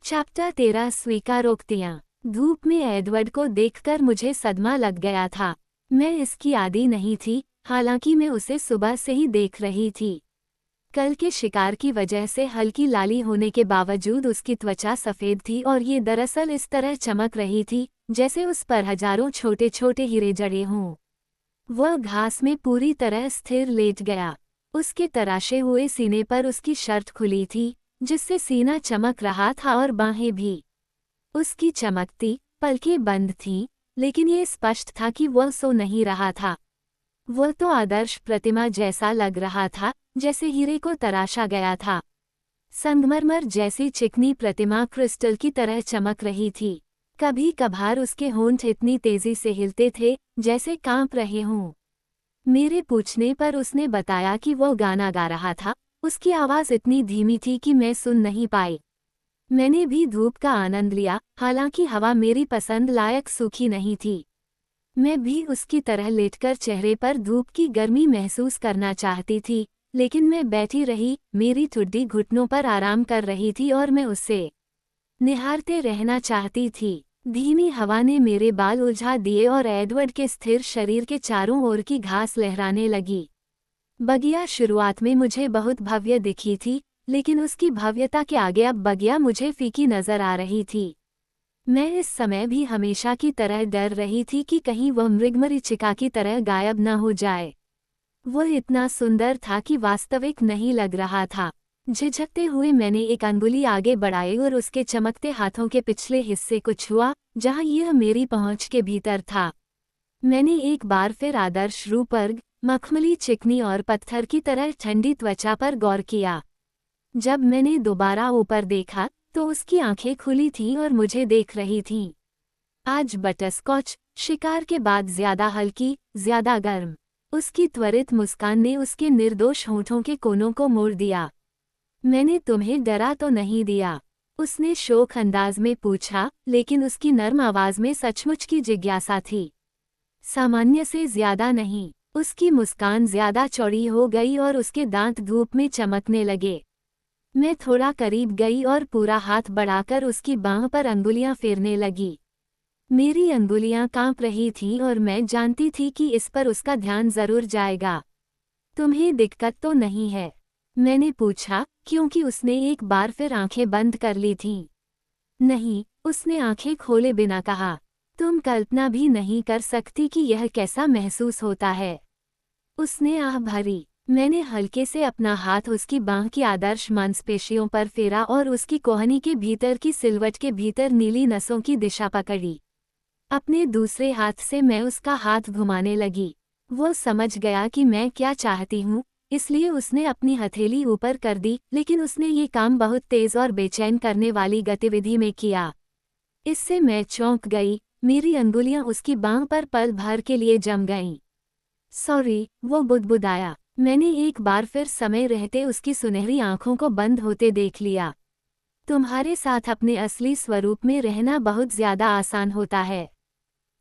Chapter 13 स्वीकारोक्तियाँ। धूप में Edward को देखकर मुझे सदमा लग गया था। मैं इसकी आदी नहीं थी, हालांकि मैं उसे सुबह से ही देख रही थी। कल के शिकार की वजह से हल्की लाली होने के बावजूद उसकी त्वचा सफ़ेद थी और ये दरअसल इस तरह चमक रही थी जैसे उस पर हजारों छोटे छोटे हीरे जड़े हों। वह घास में पूरी तरह स्थिर लेट गया। उसके तराशे हुए सीने पर उसकी शर्ट खुली थी, जिससे सीना चमक रहा था और बाहें भी। उसकी चमकती पलकें बंद थीं, लेकिन ये स्पष्ट था कि वह सो नहीं रहा था। वह तो आदर्श प्रतिमा जैसा लग रहा था, जैसे हीरे को तराशा गया था। संगमरमर जैसी चिकनी प्रतिमा क्रिस्टल की तरह चमक रही थी। कभी कभार उसके होंठ इतनी तेजी से हिलते थे जैसे कांप रहे हों। मेरे पूछने पर उसने बताया कि वह गाना गा रहा था। उसकी आवाज़ इतनी धीमी थी कि मैं सुन नहीं पाई। मैंने भी धूप का आनंद लिया, हालांकि हवा मेरी पसंद लायक सूखी नहीं थी। मैं भी उसकी तरह लेटकर चेहरे पर धूप की गर्मी महसूस करना चाहती थी, लेकिन मैं बैठी रही, मेरी ठुड्डी घुटनों पर आराम कर रही थी और मैं उससे निहारते रहना चाहती थी। धीमी हवा ने मेरे बाल उलझा दिए और एडवर्ड के स्थिर शरीर के चारों ओर की घास लहराने लगी। बगिया शुरुआत में मुझे बहुत भव्य दिखी थी, लेकिन उसकी भव्यता के आगे अब बगिया मुझे फीकी नजर आ रही थी। मैं इस समय भी हमेशा की तरह डर रही थी कि कहीं वह मृगमरीचिका की तरह गायब न हो जाए। वह इतना सुंदर था कि वास्तविक नहीं लग रहा था। झिझकते हुए मैंने एक अंगुली आगे बढ़ाई और उसके चमकते हाथों के पिछले हिस्से को छुआ, जहां यह मेरी पहुंच के भीतर था। मैंने एक बार फिर आदर्श रूपर्ग, मखमली चिकनी और पत्थर की तरह ठंडी त्वचा पर गौर किया। जब मैंने दोबारा ऊपर देखा तो उसकी आंखें खुली थीं और मुझे देख रही थीं। आज बटरस्कॉच, शिकार के बाद ज्यादा हल्की, ज्यादा गर्म। उसकी त्वरित मुस्कान ने उसके निर्दोष होंठों के कोनों को मोड़ दिया। मैंने तुम्हें डरा तो नहीं दिया? उसने शोक अंदाज में पूछा, लेकिन उसकी नर्म आवाज में सचमुच की जिज्ञासा थी। सामान्य से ज्यादा नहीं। उसकी मुस्कान ज्यादा चौड़ी हो गई और उसके दांत धूप में चमकने लगे। मैं थोड़ा करीब गई और पूरा हाथ बढ़ाकर उसकी बांह पर अंगुलियां फेरने लगी। मेरी अंगुलियां कांप रही थीं और मैं जानती थी कि इस पर उसका ध्यान जरूर जाएगा। तुम्हें दिक्कत तो नहीं है? मैंने पूछा, क्योंकि उसने एक बार फिर आंखें बंद कर ली थीं। नहीं, उसने आंखें खोले बिना कहा। तुम कल्पना भी नहीं कर सकती कि यह कैसा महसूस होता है। उसने आह भरी। मैंने हल्के से अपना हाथ उसकी बांह की आदर्श मांसपेशियों पर फेरा और उसकी कोहनी के भीतर की सिलवट के भीतर नीली नसों की दिशा पकड़ी। अपने दूसरे हाथ से मैं उसका हाथ घुमाने लगी। वो समझ गया कि मैं क्या चाहती हूँ, इसलिए उसने अपनी हथेली ऊपर कर दी, लेकिन उसने ये काम बहुत तेज और बेचैन करने वाली गतिविधि में किया। इससे मैं चौंक गई। मेरी अंगुलियां उसकी बांह पर पल भर के लिए जम गईं। सॉरी, वो बुदबुदाया। मैंने एक बार फिर समय रहते उसकी सुनहरी आंखों को बंद होते देख लिया। तुम्हारे साथ अपने असली स्वरूप में रहना बहुत ज्यादा आसान होता है।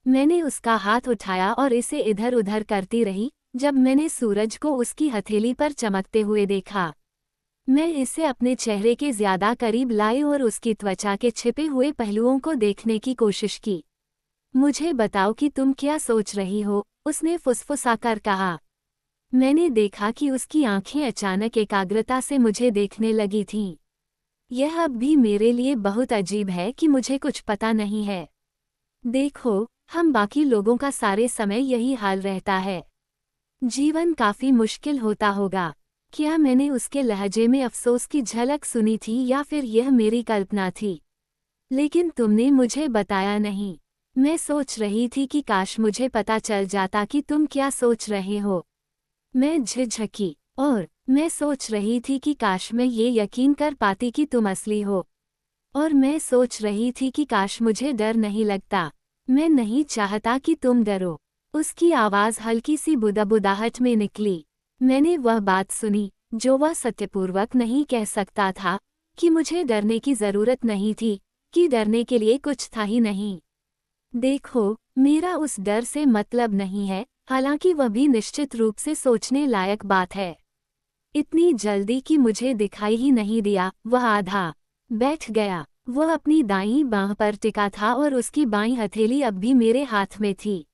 मैंने उसका हाथ उठाया और इसे इधर उधर करती रही, जब मैंने सूरज को उसकी हथेली पर चमकते हुए देखा। मैं इसे अपने चेहरे के ज्यादा करीब लाई और उसकी त्वचा के छिपे हुए पहलुओं को देखने की कोशिश की। मुझे बताओ कि तुम क्या सोच रही हो, उसने फुसफुसाकर कहा। मैंने देखा कि उसकी आंखें अचानक एकाग्रता से मुझे देखने लगी थीं। यह अब भी मेरे लिए बहुत अजीब है कि मुझे कुछ पता नहीं है। देखो, हम बाकी लोगों का सारे समय यही हाल रहता है। जीवन काफी मुश्किल होता होगा। क्या मैंने उसके लहजे में अफसोस की झलक सुनी थी या फिर यह मेरी कल्पना थी? लेकिन तुमने मुझे बताया नहीं। मैं सोच रही थी कि काश मुझे पता चल जाता कि तुम क्या सोच रहे हो। मैं झिझकी, और मैं सोच रही थी कि काश मैं ये यकीन कर पाती कि तुम असली हो। और मैं सोच रही थी कि काश मुझे डर नहीं लगता। मैं नहीं चाहता कि तुम डरो। उसकी आवाज़ हल्की सी बुदबुदाहट में निकली। मैंने वह बात सुनी जो वह सत्यपूर्वक नहीं कह सकता था, कि मुझे डरने की ज़रूरत नहीं थी, कि डरने के लिए कुछ था ही नहीं। देखो, मेरा उस डर से मतलब नहीं है, हालांकि वह भी निश्चित रूप से सोचने लायक बात है। इतनी जल्दी कि मुझे दिखाई ही नहीं दिया, वह आधा बैठ गया। वह अपनी दाईं बांह पर टिका था और उसकी बाईं हथेली अब भी मेरे हाथ में थी।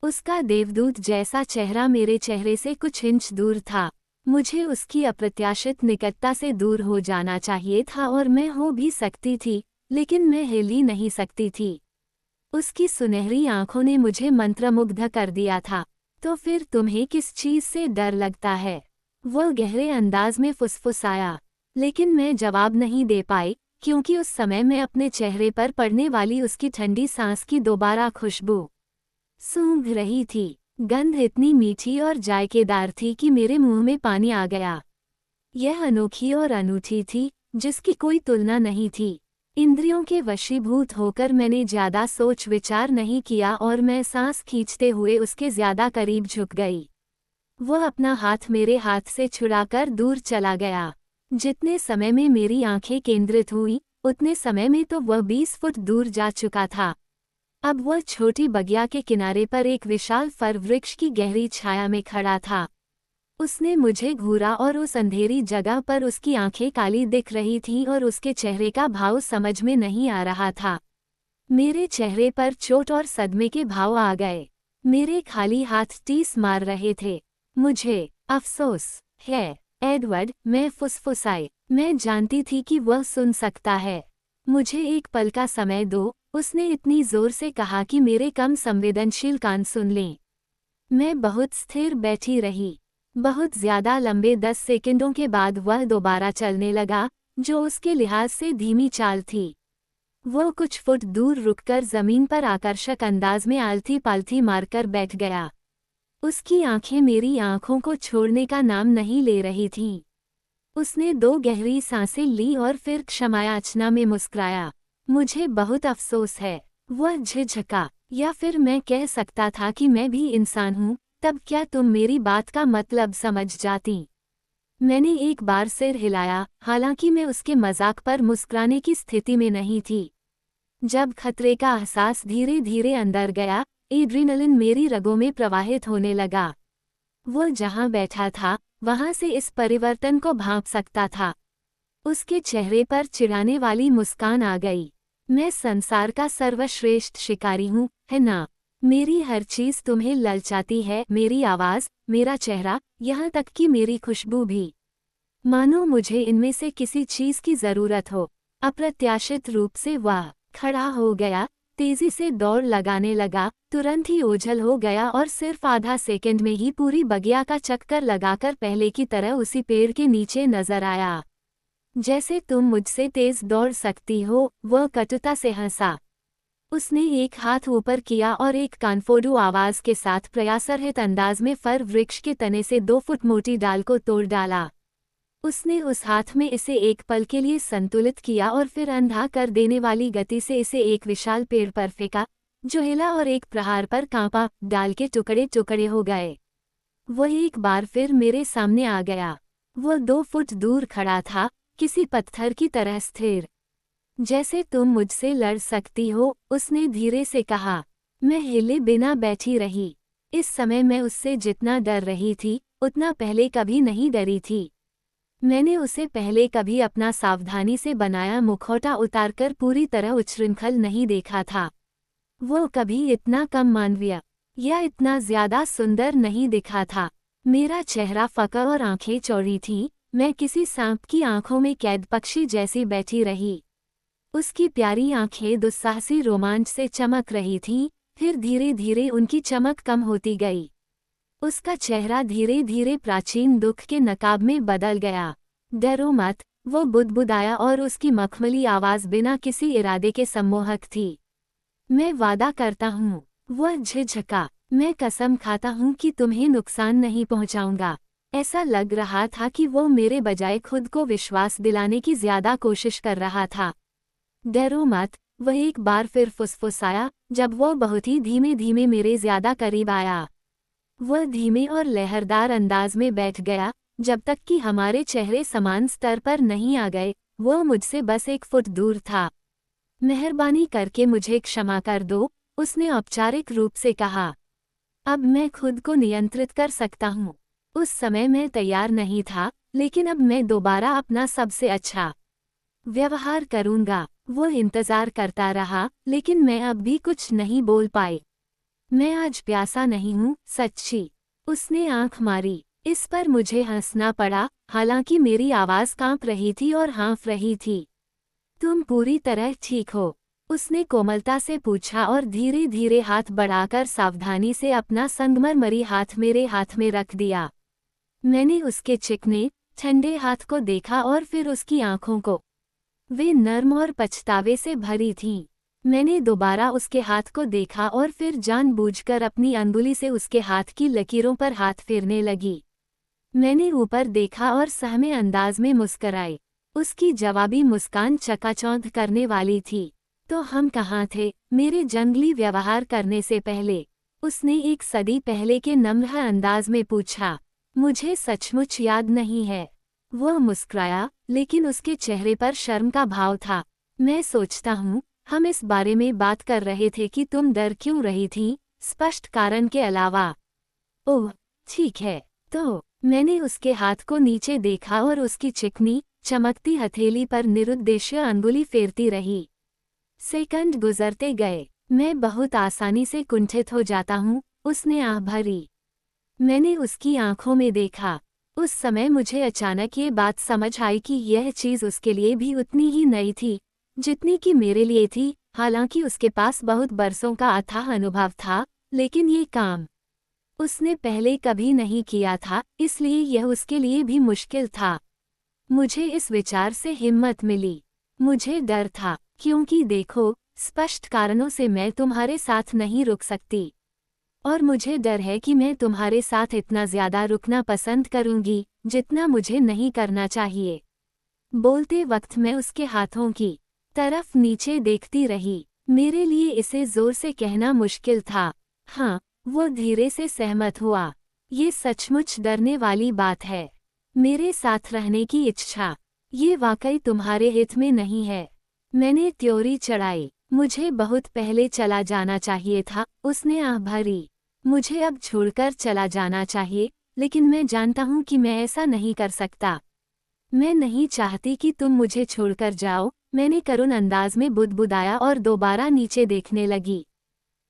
उसका देवदूत जैसा चेहरा मेरे चेहरे से कुछ इंच दूर था। मुझे उसकी अप्रत्याशित निकटता से दूर हो जाना चाहिए था और मैं हो भी सकती थी, लेकिन मैं हिल ही नहीं सकती थी। उसकी सुनहरी आंखों ने मुझे मंत्रमुग्ध कर दिया था। तो फिर तुम्हें किस चीज से डर लगता है? वह गहरे अंदाज में फुसफुसाया, लेकिन मैं जवाब नहीं दे पाई, क्योंकि उस समय मैं अपने चेहरे पर पड़ने वाली उसकी ठंडी सांस की दोबारा खुशबू सूंघ रही थी। गंध इतनी मीठी और जायकेदार थी कि मेरे मुंह में पानी आ गया। यह अनोखी और अनूठी थी, जिसकी कोई तुलना नहीं थी। इंद्रियों के वशीभूत होकर मैंने ज्यादा सोच विचार नहीं किया और मैं सांस खींचते हुए उसके ज्यादा करीब झुक गई। वह अपना हाथ मेरे हाथ से छुड़ाकर दूर चला गया। जितने समय में मेरी आंखें केंद्रित हुई, उतने समय में तो वह 20 फुट दूर जा चुका था। अब वह छोटी बगिया के किनारे पर एक विशाल फर वृक्ष की गहरी छाया में खड़ा था। उसने मुझे घूरा और उस अंधेरी जगह पर उसकी आंखें काली दिख रही थीं और उसके चेहरे का भाव समझ में नहीं आ रहा था। मेरे चेहरे पर चोट और सदमे के भाव आ गए। मेरे खाली हाथ टीस मार रहे थे। मुझे अफसोस है, एडवर्ड, मैं फुसफुसाई। मैं जानती थी कि वह सुन सकता है। मुझे एक पल का समय दो, उसने इतनी जोर से कहा कि मेरे कम संवेदनशील कान सुन लें। मैं बहुत स्थिर बैठी रही। बहुत ज्यादा लंबे 10 सेकंडों के बाद वह दोबारा चलने लगा, जो उसके लिहाज से धीमी चाल थी। वह कुछ फुट दूर रुककर जमीन पर आकर्षक अंदाज में आलथी पालथी मारकर बैठ गया। उसकी आंखें मेरी आंखों को छोड़ने का नाम नहीं ले रही थीं। उसने 2 गहरी सांसें ली और फिर क्षमायाचना में मुस्कुराया। मुझे बहुत अफसोस है, वह झिझका। या फिर मैं कह सकता था कि मैं भी इंसान हूँ, तब क्या तुम मेरी बात का मतलब समझ जाती? मैंने एक बार सिर हिलाया, हालांकि मैं उसके मजाक पर मुस्कुराने की स्थिति में नहीं थी। जब खतरे का एहसास धीरे धीरे अंदर गया, एड्रेनलिन मेरी रगों में प्रवाहित होने लगा। वो जहां बैठा था, वहां से इस परिवर्तन को भांप सकता था। उसके चेहरे पर चिढ़ाने वाली मुस्कान आ गई। मैं संसार का सर्वश्रेष्ठ शिकारी हूँ, है ना? मेरी हर चीज तुम्हें ललचाती है, मेरी आवाज, मेरा चेहरा, यहाँ तक कि मेरी खुशबू भी। मानो मुझे इनमें से किसी चीज की जरूरत हो। अप्रत्याशित रूप से वह खड़ा हो गया, तेजी से दौड़ लगाने लगा, तुरंत ही ओझल हो गया और सिर्फ आधा सेकंड में ही पूरी बगिया का चक्कर लगाकर पहले की तरह उसी पेड़ के नीचे नजर आया। जैसे तुम मुझसे तेज दौड़ सकती हो, वह कटुता से हंसा। उसने एक हाथ ऊपर किया और एक कानफोड़ू आवाज के साथ प्रयासरहित अंदाज में फर वृक्ष के तने से 2 फुट मोटी डाल को तोड़ डाला। उसने उस हाथ में इसे एक पल के लिए संतुलित किया और फिर अंधा कर देने वाली गति से इसे एक विशाल पेड़ पर फेंका, जो हिला और एक प्रहार पर कांपा, डाल के टुकड़े टुकड़े हो गए। वह एक बार फिर मेरे सामने आ गया। वह 2 फुट दूर खड़ा था, किसी पत्थर की तरह स्थिर। जैसे तुम मुझसे लड़ सकती हो, उसने धीरे से कहा। मैं हिले बिना बैठी रही। इस समय मैं उससे जितना डर रही थी, उतना पहले कभी नहीं डरी थी। मैंने उसे पहले कभी अपना सावधानी से बनाया मुखौटा उतारकर पूरी तरह उच्छृंखल नहीं देखा था। वो कभी इतना कम मानवीय या इतना ज्यादा सुंदर नहीं दिखा था। मेरा चेहरा फका और आंखें चौड़ी थीं। मैं किसी सांप की आंखों में कैद पक्षी जैसी बैठी रही। उसकी प्यारी आंखें दुस्साहसी रोमांच से चमक रही थीं, फिर धीरे धीरे उनकी चमक कम होती गई। उसका चेहरा धीरे धीरे प्राचीन दुख के नकाब में बदल गया। डरो मत, वो बुदबुदाया और उसकी मखमली आवाज बिना किसी इरादे के सम्मोहक थी। मैं वादा करता हूँ, वह झिझका, मैं कसम खाता हूँ कि तुम्हें नुकसान नहीं पहुँचाऊंगा। ऐसा लग रहा था कि वो मेरे बजाय खुद को विश्वास दिलाने की ज्यादा कोशिश कर रहा था। डरो मत, वह एक बार फिर फुसफुसाया, जब वो बहुत ही धीमे धीमे मेरे ज्यादा करीब आया। वह धीमे और लहरदार अंदाज में बैठ गया, जब तक कि हमारे चेहरे समान स्तर पर नहीं आ गए। वह मुझसे बस 1 फुट दूर था। मेहरबानी करके मुझे क्षमा कर दो, उसने औपचारिक रूप से कहा। अब मैं खुद को नियंत्रित कर सकता हूँ। उस समय मैं तैयार नहीं था, लेकिन अब मैं दोबारा अपना सबसे अच्छा व्यवहार करूंगा। वो इंतजार करता रहा, लेकिन मैं अब भी कुछ नहीं बोल पाई। मैं आज प्यासा नहीं हूँ, सच्ची। उसने आंख मारी। इस पर मुझे हंसना पड़ा, हालांकि मेरी आवाज कांप रही थी और हाँफ रही थी। तुम पूरी तरह ठीक हो? उसने कोमलता से पूछा और धीरे धीरे हाथ बढ़ाकर सावधानी से अपना संगमरमरी हाथ मेरे हाथ में रख दिया। मैंने उसके चिकने, ठंडे हाथ को देखा और फिर उसकी आंखों को। वे नर्म और पछतावे से भरी थीं। मैंने दोबारा उसके हाथ को देखा और फिर जानबूझकर अपनी अंगुली से उसके हाथ की लकीरों पर हाथ फेरने लगी। मैंने ऊपर देखा और सहमे अंदाज में मुस्कराई। उसकी जवाबी मुस्कान चकाचौंध करने वाली थी। तो हम कहाँ थे मेरे जंगली व्यवहार करने से पहले? उसने एक सदी पहले के नम्र अंदाज में पूछा। मुझे सचमुच याद नहीं है। वह मुस्कुराया, लेकिन उसके चेहरे पर शर्म का भाव था। मैं सोचता हूँ, हम इस बारे में बात कर रहे थे कि तुम डर क्यों रही थी, स्पष्ट कारण के अलावा। ओह, ठीक है। तो मैंने उसके हाथ को नीचे देखा और उसकी चिकनी, चमकती हथेली पर निरुद्देश्य अंगुली फेरती रही। सेकंड गुजरते गए। मैं बहुत आसानी से कुंठित हो जाता हूँ, उसने आह भरी। मैंने उसकी आंखों में देखा। उस समय मुझे अचानक ये बात समझ आई कि यह चीज़ उसके लिए भी उतनी ही नई थी जितनी कि मेरे लिए थी। हालांकि उसके पास बहुत बरसों का अथाह अनुभव था, लेकिन ये काम उसने पहले कभी नहीं किया था, इसलिए यह उसके लिए भी मुश्किल था। मुझे इस विचार से हिम्मत मिली। मुझे डर था, क्योंकि देखो, स्पष्ट कारणों से मैं तुम्हारे साथ नहीं रुक सकती। और मुझे डर है कि मैं तुम्हारे साथ इतना ज्यादा रुकना पसंद करूंगी जितना मुझे नहीं करना चाहिए। बोलते वक्त मैं उसके हाथों की तरफ नीचे देखती रही। मेरे लिए इसे जोर से कहना मुश्किल था। हाँ, वो धीरे से सहमत हुआ। ये सचमुच डरने वाली बात है। मेरे साथ रहने की इच्छा, ये वाकई तुम्हारे हित में नहीं है। मैंने त्योरी चढ़ाई। मुझे बहुत पहले चला जाना चाहिए था, उसने आह भरी। मुझे अब छोड़कर चला जाना चाहिए, लेकिन मैं जानता हूँ कि मैं ऐसा नहीं कर सकता। मैं नहीं चाहती कि तुम मुझे छोड़कर जाओ, मैंने करुण अंदाज में बुदबुदाया और दोबारा नीचे देखने लगी।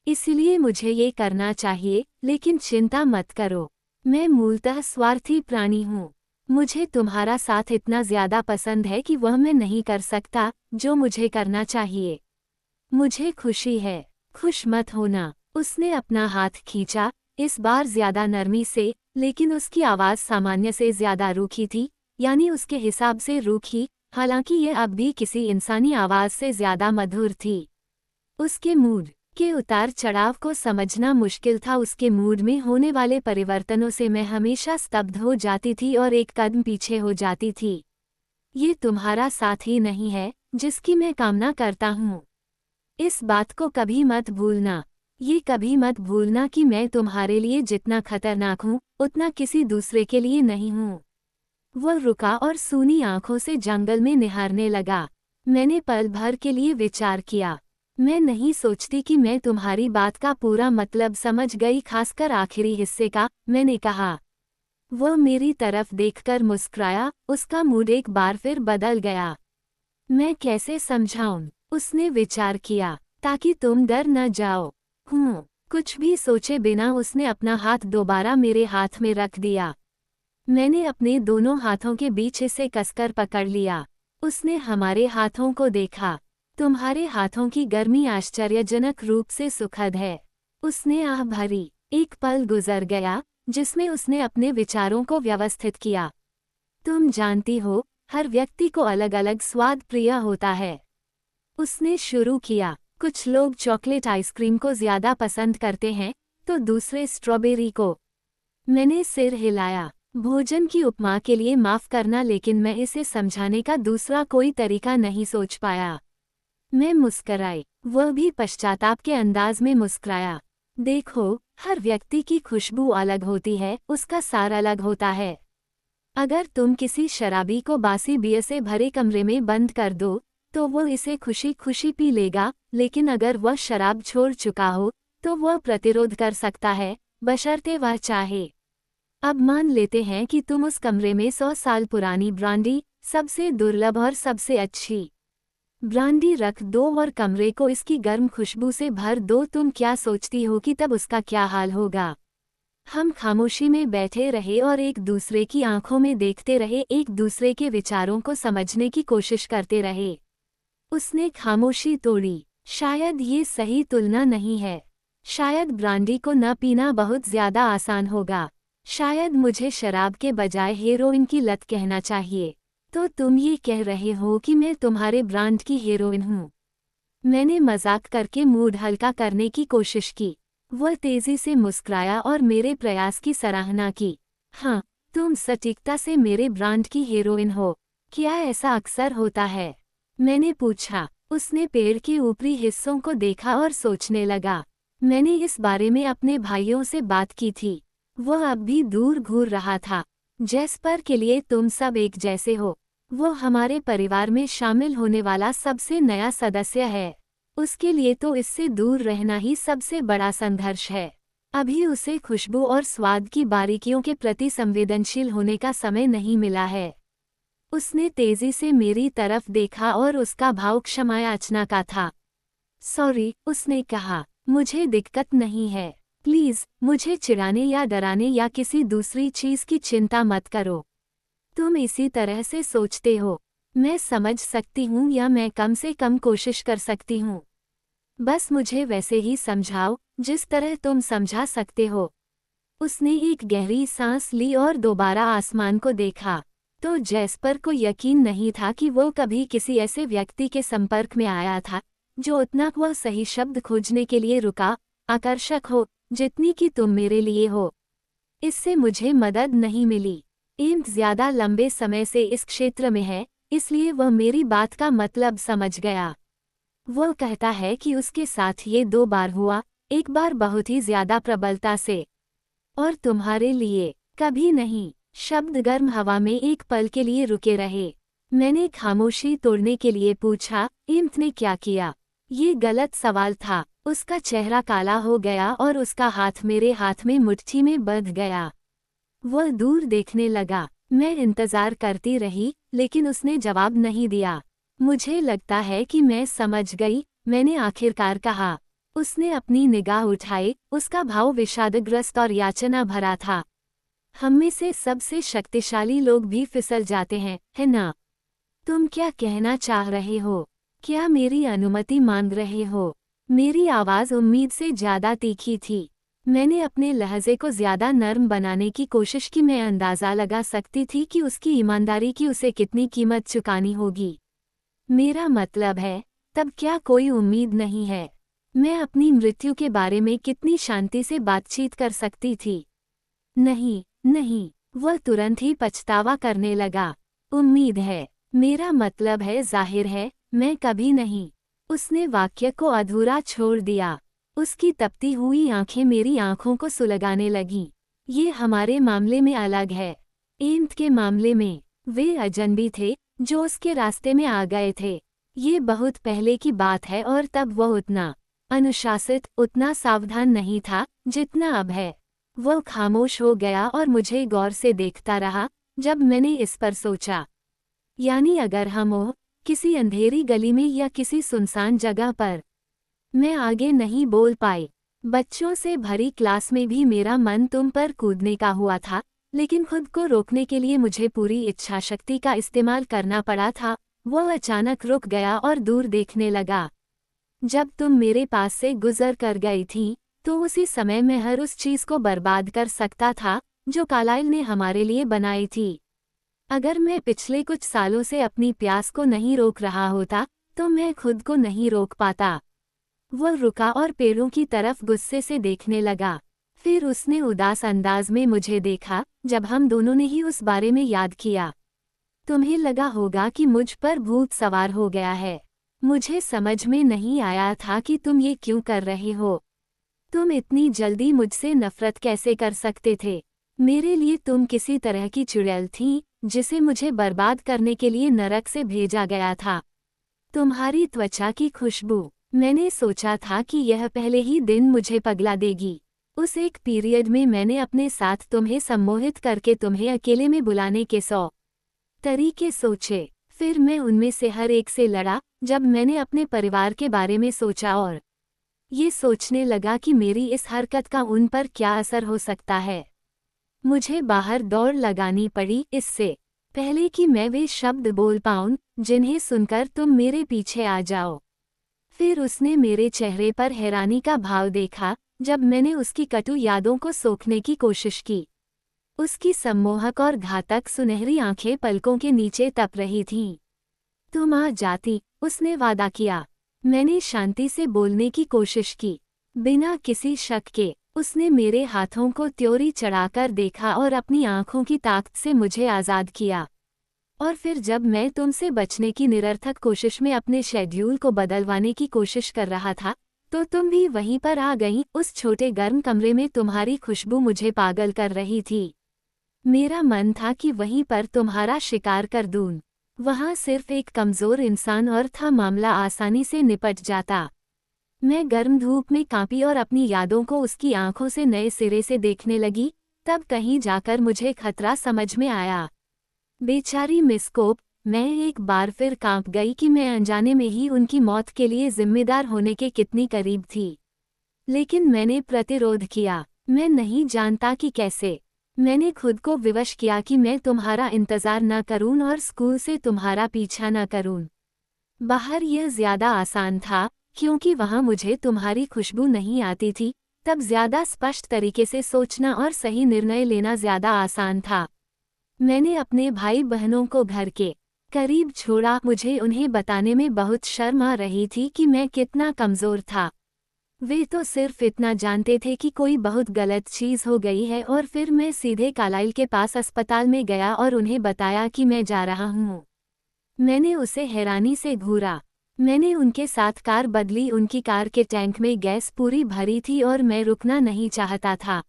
इसलिए मुझे ये करना चाहिए, लेकिन चिंता मत करो। मैं मूलतः स्वार्थी प्राणी हूँ। मुझे तुम्हारा साथ इतना ज्यादा पसंद है कि वह मैं नहीं कर सकता जो मुझे करना चाहिए। मुझे खुशी है। खुश मत होना। उसने अपना हाथ खींचा, इस बार ज्यादा नरमी से, लेकिन उसकी आवाज सामान्य से ज्यादा रूखी थी, यानी उसके हिसाब से रूखी, हालांकि यह अब भी किसी इंसानी आवाज से ज्यादा मधुर थी। उसके मूड के उतार चढ़ाव को समझना मुश्किल था। उसके मूड में होने वाले परिवर्तनों से मैं हमेशा स्तब्ध हो जाती थी और एक कदम पीछे हो जाती थी। ये तुम्हारा साथी नहीं है जिसकी मैं कामना करता हूँ। इस बात को कभी मत भूलना। ये कभी मत भूलना कि मैं तुम्हारे लिए जितना खतरनाक हूँ, उतना किसी दूसरे के लिए नहीं हूँ। वह रुका और सूनी आंखों से जंगल में निहारने लगा। मैंने पल भर के लिए विचार किया। मैं नहीं सोचती कि मैं तुम्हारी बात का पूरा मतलब समझ गई, खासकर आखिरी हिस्से का, मैंने कहा। वह मेरी तरफ देखकर मुस्कुराया, उसका मूड एक बार फिर बदल गया। मैं कैसे समझाऊं? उसने विचार किया। ताकि तुम डर न जाओ। कुछ भी सोचे बिना उसने अपना हाथ दोबारा मेरे हाथ में रख दिया। मैंने अपने दोनों हाथों के बीच इसे कसकर पकड़ लिया। उसने हमारे हाथों को देखा। तुम्हारे हाथों की गर्मी आश्चर्यजनक रूप से सुखद है। उसने आह भरी। एक पल गुजर गया जिसमें उसने अपने विचारों को व्यवस्थित किया। तुम जानती हो, हर व्यक्ति को अलग अलग स्वाद प्रिय होता है। उसने शुरू किया। कुछ लोग चॉकलेट आइसक्रीम को ज्यादा पसंद करते हैं, तो दूसरे स्ट्रॉबेरी को। मैंने सिर हिलाया। भोजन की उपमा के लिए माफ करना, लेकिन मैं इसे समझाने का दूसरा कोई तरीका नहीं सोच पाया। मैं मुस्कराई। वह भी पश्चाताप के अंदाज में मुस्कुराया। देखो, हर व्यक्ति की खुशबू अलग होती है, उसका सार अलग होता है। अगर तुम किसी शराबी को बासी बियर से भरे कमरे में बंद कर दो, तो वो इसे खुशी खुशी पी लेगा, लेकिन अगर वह शराब छोड़ चुका हो, तो वह प्रतिरोध कर सकता है, बशर्ते वह चाहे। अब मान लेते हैं कि तुम उस कमरे में 100 साल पुरानी ब्रांडी, सबसे दुर्लभ और सबसे अच्छी ब्रांडी रख दो और कमरे को इसकी गर्म खुशबू से भर दो। तुम क्या सोचती हो कि तब उसका क्या हाल होगा? हम खामोशी में बैठे रहे और एक दूसरे की आंखों में देखते रहे, एक दूसरे के विचारों को समझने की कोशिश करते रहे। उसने खामोशी तोड़ी। शायद ये सही तुलना नहीं है। शायद ब्रांडी को न पीना बहुत ज्यादा आसान होगा। शायद मुझे शराब के बजाय हेरोइन की लत कहना चाहिए। तो तुम ये कह रहे हो कि मैं तुम्हारे ब्रांड की हेरोइन हूँ? मैंने मजाक करके मूड हल्का करने की कोशिश की। वह तेजी से मुस्कुराया और मेरे प्रयास की सराहना की। हाँ, तुम सटीकता से मेरे ब्रांड की हीरोइन हो। क्या ऐसा अक्सर होता है? मैंने पूछा। उसने पेड़ के ऊपरी हिस्सों को देखा और सोचने लगा। मैंने इस बारे में अपने भाइयों से बात की थी। वह अब भी दूर घूर रहा था। जेस्पर के लिए तुम सब एक जैसे हो। वो हमारे परिवार में शामिल होने वाला सबसे नया सदस्य है। उसके लिए तो इससे दूर रहना ही सबसे बड़ा संघर्ष है। अभी उसे खुशबू और स्वाद की बारीकियों के प्रति संवेदनशील होने का समय नहीं मिला है। उसने तेजी से मेरी तरफ देखा और उसका भाव क्षमायाचना का था। सॉरी, उसने कहा, मुझे दिक्कत नहीं है। प्लीज, मुझे चिढ़ाने या डराने या किसी दूसरी चीज की चिंता मत करो। तुम इसी तरह से सोचते हो। मैं समझ सकती हूँ, या मैं कम से कम कोशिश कर सकती हूँ। बस मुझे वैसे ही समझाओ जिस तरह तुम समझा सकते हो। उसने एक गहरी सांस ली और दोबारा आसमान को देखा। तो जेस्पर को यकीन नहीं था कि वो कभी किसी ऐसे व्यक्ति के संपर्क में आया था जो उतना वह सही शब्द खोजने के लिए रुका, आकर्षक हो जितनी कि तुम मेरे लिए हो। इससे मुझे मदद नहीं मिली। एम्स ज्यादा लंबे समय से इस क्षेत्र में है, इसलिए वह मेरी बात का मतलब समझ गया। वो कहता है कि उसके साथ ये 2 बार हुआ, एक बार बहुत ही ज्यादा प्रबलता से। और तुम्हारे लिए कभी नहीं। शब्द गर्म हवा में एक पल के लिए रुके रहे। मैंने खामोशी तोड़ने के लिए पूछा, एम्स ने क्या किया? ये गलत सवाल था। उसका चेहरा काला हो गया और उसका हाथ मेरे हाथ में मुट्ठी में बंध गया। वह दूर देखने लगा। मैं इंतजार करती रही, लेकिन उसने जवाब नहीं दिया। मुझे लगता है कि मैं समझ गई, मैंने आखिरकार कहा। उसने अपनी निगाह उठाई, उसका भाव विषादग्रस्त और याचना भरा था। हम में से सबसे शक्तिशाली लोग भी फिसल जाते हैं, है ना? तुम क्या कहना चाह रहे हो? क्या मेरी अनुमति मांग रहे हो? मेरी आवाज़ उम्मीद से ज़्यादा तीखी थी। मैंने अपने लहजे को ज़्यादा नर्म बनाने की कोशिश की। मैं अंदाज़ा लगा सकती थी कि उसकी ईमानदारी की उसे कितनी कीमत चुकानी होगी। मेरा मतलब है, तब क्या कोई उम्मीद नहीं है? मैं अपनी मृत्यु के बारे में कितनी शांति से बातचीत कर सकती थी? नहीं, नहीं, वह तुरंत ही पछतावा करने लगा। उम्मीद है, मेरा मतलब है जाहिर है, मैं कभी नहीं। उसने वाक्य को अधूरा छोड़ दिया। उसकी तपती हुई आंखें मेरी आंखों को सुलगाने लगीं। ये हमारे मामले में अलग है। एम्स के मामले में, वे अजनबी थे जो उसके रास्ते में आ गए थे। ये बहुत पहले की बात है और तब वह उतना अनुशासित, उतना सावधान नहीं था जितना अब है। वह खामोश हो गया और मुझे गौर से देखता रहा जब मैंने इस पर सोचा। यानी अगर हम किसी अंधेरी गली में या किसी सुनसान जगह पर। मैं आगे नहीं बोल पाई। बच्चों से भरी क्लास में भी मेरा मन तुम पर कूदने का हुआ था, लेकिन खुद को रोकने के लिए मुझे पूरी इच्छाशक्ति का इस्तेमाल करना पड़ा था। वह अचानक रुक गया और दूर देखने लगा। जब तुम मेरे पास से गुजर कर गई थी, तो उसी समय मैं हर उस चीज़ को बर्बाद कर सकता था जो कार्लाइल ने हमारे लिए बनाई थी। अगर मैं पिछले कुछ सालों से अपनी प्यास को नहीं रोक रहा होता, तो मैं खुद को नहीं रोक पाता। वह रुका और पेड़ों की तरफ गुस्से से देखने लगा। फिर उसने उदास अंदाज में मुझे देखा, जब हम दोनों ने ही उस बारे में याद किया। तुम्हें लगा होगा कि मुझ पर भूत सवार हो गया है। मुझे समझ में नहीं आया था कि तुम ये क्यों कर रहे हो। तुम इतनी जल्दी मुझसे नफरत कैसे कर सकते थे? मेरे लिए तुम किसी तरह की चुड़ैल थी, जिसे मुझे बर्बाद करने के लिए नरक से भेजा गया था। तुम्हारी त्वचा की खुशबू, मैंने सोचा था कि यह पहले ही दिन मुझे पगला देगी। उस एक पीरियड में मैंने अपने साथ तुम्हें सम्मोहित करके तुम्हें अकेले में बुलाने के 100 तरीके सोचे। फिर मैं उनमें से हर एक से लड़ा जब मैंने अपने परिवार के बारे में सोचा और ये सोचने लगा कि मेरी इस हरकत का उन पर क्या असर हो सकता है। मुझे बाहर दौड़ लगानी पड़ी इससे पहले कि मैं वे शब्द बोल पाऊं जिन्हें सुनकर तुम मेरे पीछे आ जाओ। फिर उसने मेरे चेहरे पर हैरानी का भाव देखा जब मैंने उसकी कटु यादों को सोखने की कोशिश की। उसकी सम्मोहक और घातक सुनहरी आंखें पलकों के नीचे तप रही थीं। तुम आ जाती, उसने वादा किया। मैंने शांति से बोलने की कोशिश की। बिना किसी शक के उसने मेरे हाथों को त्योरी चढ़ाकर देखा और अपनी आंखों की ताकत से मुझे आज़ाद किया। और फिर जब मैं तुमसे बचने की निरर्थक कोशिश में अपने शेड्यूल को बदलवाने की कोशिश कर रहा था, तो तुम भी वहीं पर आ गई। उस छोटे गर्म कमरे में तुम्हारी खुशबू मुझे पागल कर रही थी। मेरा मन था कि वहीं पर तुम्हारा शिकार कर दूं। वहां सिर्फ एक कमजोर इंसान और था, मामला आसानी से निपट जाता। मैं गर्म धूप में कांपी और अपनी यादों को उसकी आंखों से नए सिरे से देखने लगी। तब कहीं जाकर मुझे खतरा समझ में आया। बेचारी मिस कोप, मैं एक बार फिर कांप गई कि मैं अनजाने में ही उनकी मौत के लिए जिम्मेदार होने के कितनी करीब थी। लेकिन मैंने प्रतिरोध किया। मैं नहीं जानता कि कैसे। मैंने खुद को विवश किया कि मैं तुम्हारा इंतजार न करूं और स्कूल से तुम्हारा पीछा न करूं। बाहर यह ज्यादा आसान था क्योंकि वहां मुझे तुम्हारी खुशबू नहीं आती थी। तब ज्यादा स्पष्ट तरीके से सोचना और सही निर्णय लेना ज्यादा आसान था। मैंने अपने भाई बहनों को घर के करीब छोड़ा। मुझे उन्हें बताने में बहुत शर्म आ रही थी कि मैं कितना कमजोर था। वे तो सिर्फ इतना जानते थे कि कोई बहुत गलत चीज़ हो गई है। और फिर मैं सीधे कार्लाइल के पास अस्पताल में गया और उन्हें बताया कि मैं जा रहा हूँ। मैंने उसे हैरानी से घूरा। मैंने उनके साथ कार बदली। उनकी कार के टैंक में गैस पूरी भरी थी और मैं रुकना नहीं चाहता था।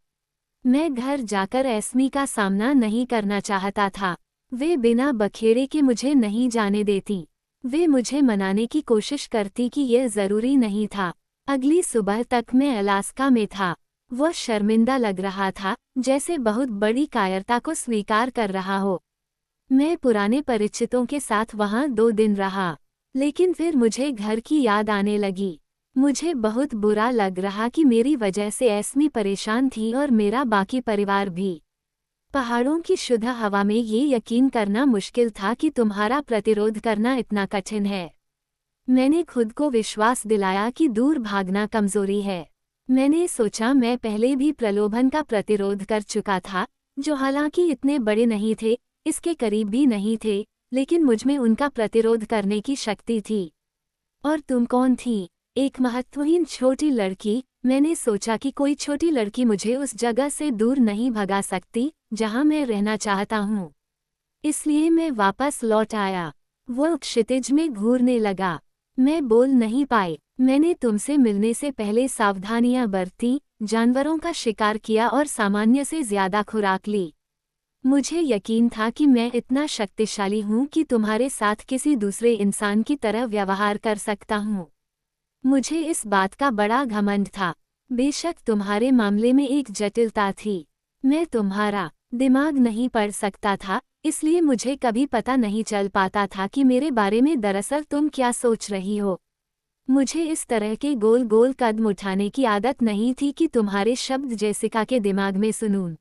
मैं घर जाकर एस्मी का सामना नहीं करना चाहता था। वे बिना बखेड़े के मुझे नहीं जाने देती। वे मुझे मनाने की कोशिश करती कि यह ज़रूरी नहीं था। अगली सुबह तक मैं अलास्का में था। वह शर्मिंदा लग रहा था, जैसे बहुत बड़ी कायरता को स्वीकार कर रहा हो। मैं पुराने परिचितों के साथ वहां 2 दिन रहा, लेकिन फिर मुझे घर की याद आने लगी। मुझे बहुत बुरा लग रहा कि मेरी वजह से एस्मी परेशान थी और मेरा बाकी परिवार भी। पहाड़ों की शुद्ध हवा में ये यकीन करना मुश्किल था कि तुम्हारा प्रतिरोध करना इतना कठिन है। मैंने खुद को विश्वास दिलाया कि दूर भागना कमजोरी है। मैंने सोचा मैं पहले भी प्रलोभन का प्रतिरोध कर चुका था, जो हालांकि इतने बड़े नहीं थे, इसके करीब भी नहीं थे, लेकिन मुझमें उनका प्रतिरोध करने की शक्ति थी। और तुम कौन थी? एक महत्वहीन छोटी लड़की। मैंने सोचा कि कोई छोटी लड़की मुझे उस जगह से दूर नहीं भगा सकती जहां मैं रहना चाहता हूं। इसलिए मैं वापस लौट आया। वो क्षितिज में घूरने लगा। मैं बोल नहीं पाई। मैंने तुमसे मिलने से पहले सावधानियां बरती, जानवरों का शिकार किया और सामान्य से ज्यादा खुराक ली। मुझे यकीन था कि मैं इतना शक्तिशाली हूं कि तुम्हारे साथ किसी दूसरे इंसान की तरह व्यवहार कर सकता हूं। मुझे इस बात का बड़ा घमंड था। बेशक तुम्हारे मामले में एक जटिलता थी। मैं तुम्हारा दिमाग नहीं पढ़ सकता था, इसलिए मुझे कभी पता नहीं चल पाता था कि मेरे बारे में दरअसल तुम क्या सोच रही हो। मुझे इस तरह के गोल गोल कदम उठाने की आदत नहीं थी कि तुम्हारे शब्द जेसिका के दिमाग में सुनूं।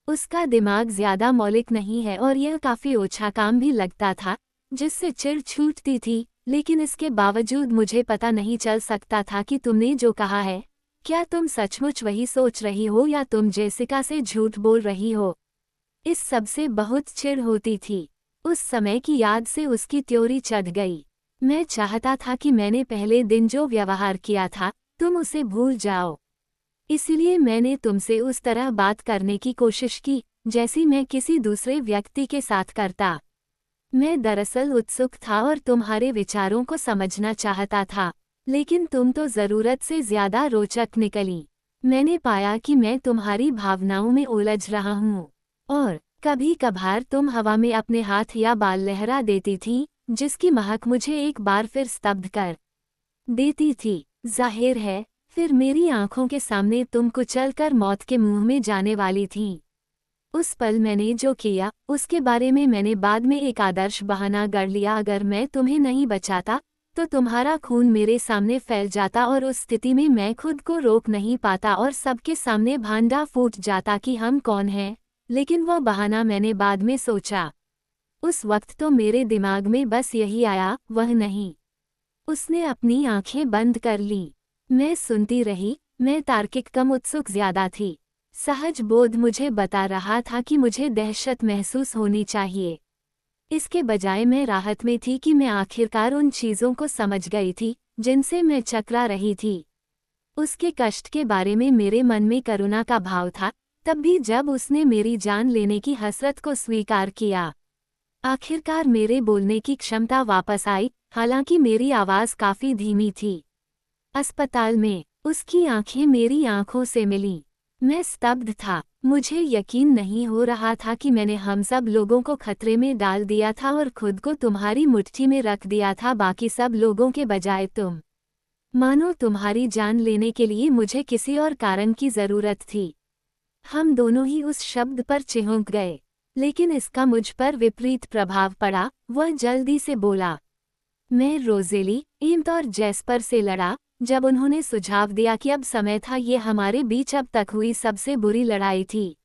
उसका दिमाग ज्यादा मौलिक नहीं है और यह काफी ओछा काम भी लगता था, जिससे चिढ़ छूटती थी। लेकिन इसके बावजूद मुझे पता नहीं चल सकता था कि तुमने जो कहा है, क्या तुम सचमुच वही सोच रही हो या तुम जेसिका से झूठ बोल रही हो। इस सब से बहुत चिढ़ होती थी। उस समय की याद से उसकी त्योरी चढ़ गई। मैं चाहता था कि मैंने पहले दिन जो व्यवहार किया था, तुम उसे भूल जाओ। इसलिए मैंने तुमसे उस तरह बात करने की कोशिश की जैसी मैं किसी दूसरे व्यक्ति के साथ करता। मैं दरअसल उत्सुक था और तुम्हारे विचारों को समझना चाहता था, लेकिन तुम तो ज़रूरत से ज्यादा रोचक निकली। मैंने पाया कि मैं तुम्हारी भावनाओं में उलझ रहा हूँ, और कभी कभार तुम हवा में अपने हाथ या बाल लहरा देती थी, जिसकी महक मुझे एक बार फिर स्तब्ध कर देती थी। जाहिर है, फिर मेरी आंखों के सामने तुम कुचल कर मौत के मुंह में जाने वाली थी। उस पल मैंने जो किया उसके बारे में मैंने बाद में एक आदर्श बहाना गढ़ लिया। अगर मैं तुम्हें नहीं बचाता तो तुम्हारा खून मेरे सामने फैल जाता और उस स्थिति में मैं खुद को रोक नहीं पाता और सबके सामने भांडा फूट जाता कि हम कौन हैं। लेकिन वह बहाना मैंने बाद में सोचा। उस वक्त तो मेरे दिमाग में बस यही आया, वह नहीं। उसने अपनी आंखें बंद कर लीं। मैं सुनती रही। मैं तार्किक कम उत्सुक ज्यादा थी। सहज बोध मुझे बता रहा था कि मुझे दहशत महसूस होनी चाहिए। इसके बजाय मैं राहत में थी कि मैं आखिरकार उन चीज़ों को समझ गई थी जिनसे मैं चकरा रही थी। उसके कष्ट के बारे में मेरे मन में करुणा का भाव था, तब भी जब उसने मेरी जान लेने की हसरत को स्वीकार किया। आखिरकार मेरे बोलने की क्षमता वापस आई, हालांकि मेरी आवाज़ काफ़ी धीमी थी। अस्पताल में उसकी आंखें मेरी आंखों से मिलीं। मैं स्तब्ध था। मुझे यकीन नहीं हो रहा था कि मैंने हम सब लोगों को खतरे में डाल दिया था और खुद को तुम्हारी मुट्ठी में रख दिया था, बाकी सब लोगों के बजाय तुम। मानो तुम्हारी जान लेने के लिए मुझे किसी और कारण की ज़रूरत थी। हम दोनों ही उस शब्द पर चिहुक गए, लेकिन इसका मुझ पर विपरीत प्रभाव पड़ा। वह जल्दी से बोला, मैं रोज़ेली, एम्स और जैस्पर से लड़ा जब उन्होंने सुझाव दिया कि अब समय था। ये हमारे बीच अब तक हुई सबसे बुरी लड़ाई थी।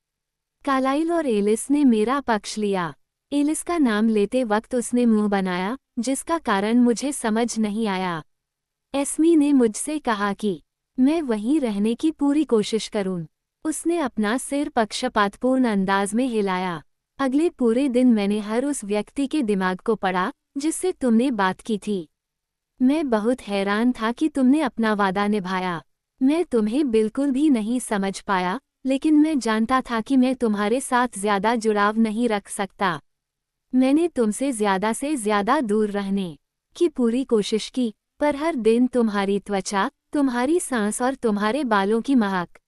कार्लाइल और एलिस ने मेरा पक्ष लिया। एलिस का नाम लेते वक्त उसने मुंह बनाया, जिसका कारण मुझे समझ नहीं आया। एस्मी ने मुझसे कहा कि मैं वहीं रहने की पूरी कोशिश करूं। उसने अपना सिर पक्षपातपूर्ण अंदाज में हिलाया। अगले पूरे दिन मैंने हर उस व्यक्ति के दिमाग को पढ़ा जिससे तुमने बात की थी। मैं बहुत हैरान था कि तुमने अपना वादा निभाया। मैं तुम्हें बिल्कुल भी नहीं समझ पाया, लेकिन मैं जानता था कि मैं तुम्हारे साथ ज्यादा जुड़ाव नहीं रख सकता। मैंने तुमसे ज्यादा से ज्यादा दूर रहने की पूरी कोशिश की, पर हर दिन तुम्हारी त्वचा, तुम्हारी सांस और तुम्हारे बालों की महक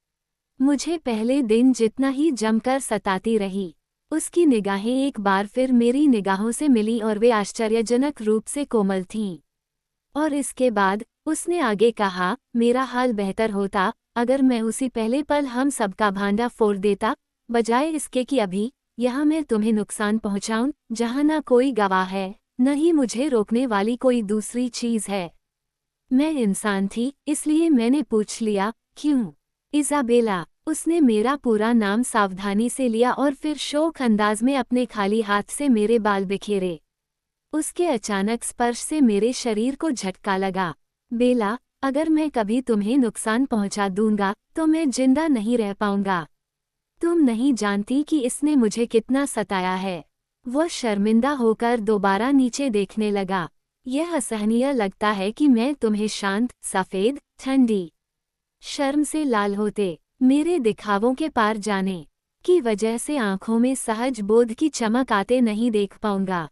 मुझे पहले दिन जितना ही जमकर सताती रही। उसकी निगाहें एक बार फिर मेरी निगाहों से मिली और वे आश्चर्यजनक रूप से कोमल थीं। और इसके बाद उसने आगे कहा, मेरा हाल बेहतर होता अगर मैं उसी पहले पल हम सबका भांडा फोड़ देता, बजाय इसके कि अभी यहाँ मैं तुम्हें नुकसान पहुँचाऊं, जहाँ न कोई गवाह है, न ही मुझे रोकने वाली कोई दूसरी चीज़ है। मैं इंसान थी, इसलिए मैंने पूछ लिया, क्यों? इज़ाबेला। उसने मेरा पूरा नाम सावधानी से लिया और फिर शोक अंदाज में अपने खाली हाथ से मेरे बाल बिखेरे। उसके अचानक स्पर्श से मेरे शरीर को झटका लगा। बेला, अगर मैं कभी तुम्हें नुकसान पहुंचा दूंगा तो मैं जिंदा नहीं रह पाऊंगा। तुम नहीं जानती कि इसने मुझे कितना सताया है। वह शर्मिंदा होकर दोबारा नीचे देखने लगा। यह असहनीय लगता है कि मैं तुम्हें शांत, सफ़ेद, ठंडी शर्म से लाल होते मेरे दिखावों के पार जाने की वजह से आंखों में सहज बोध की चमक आते नहीं देख पाऊंगा।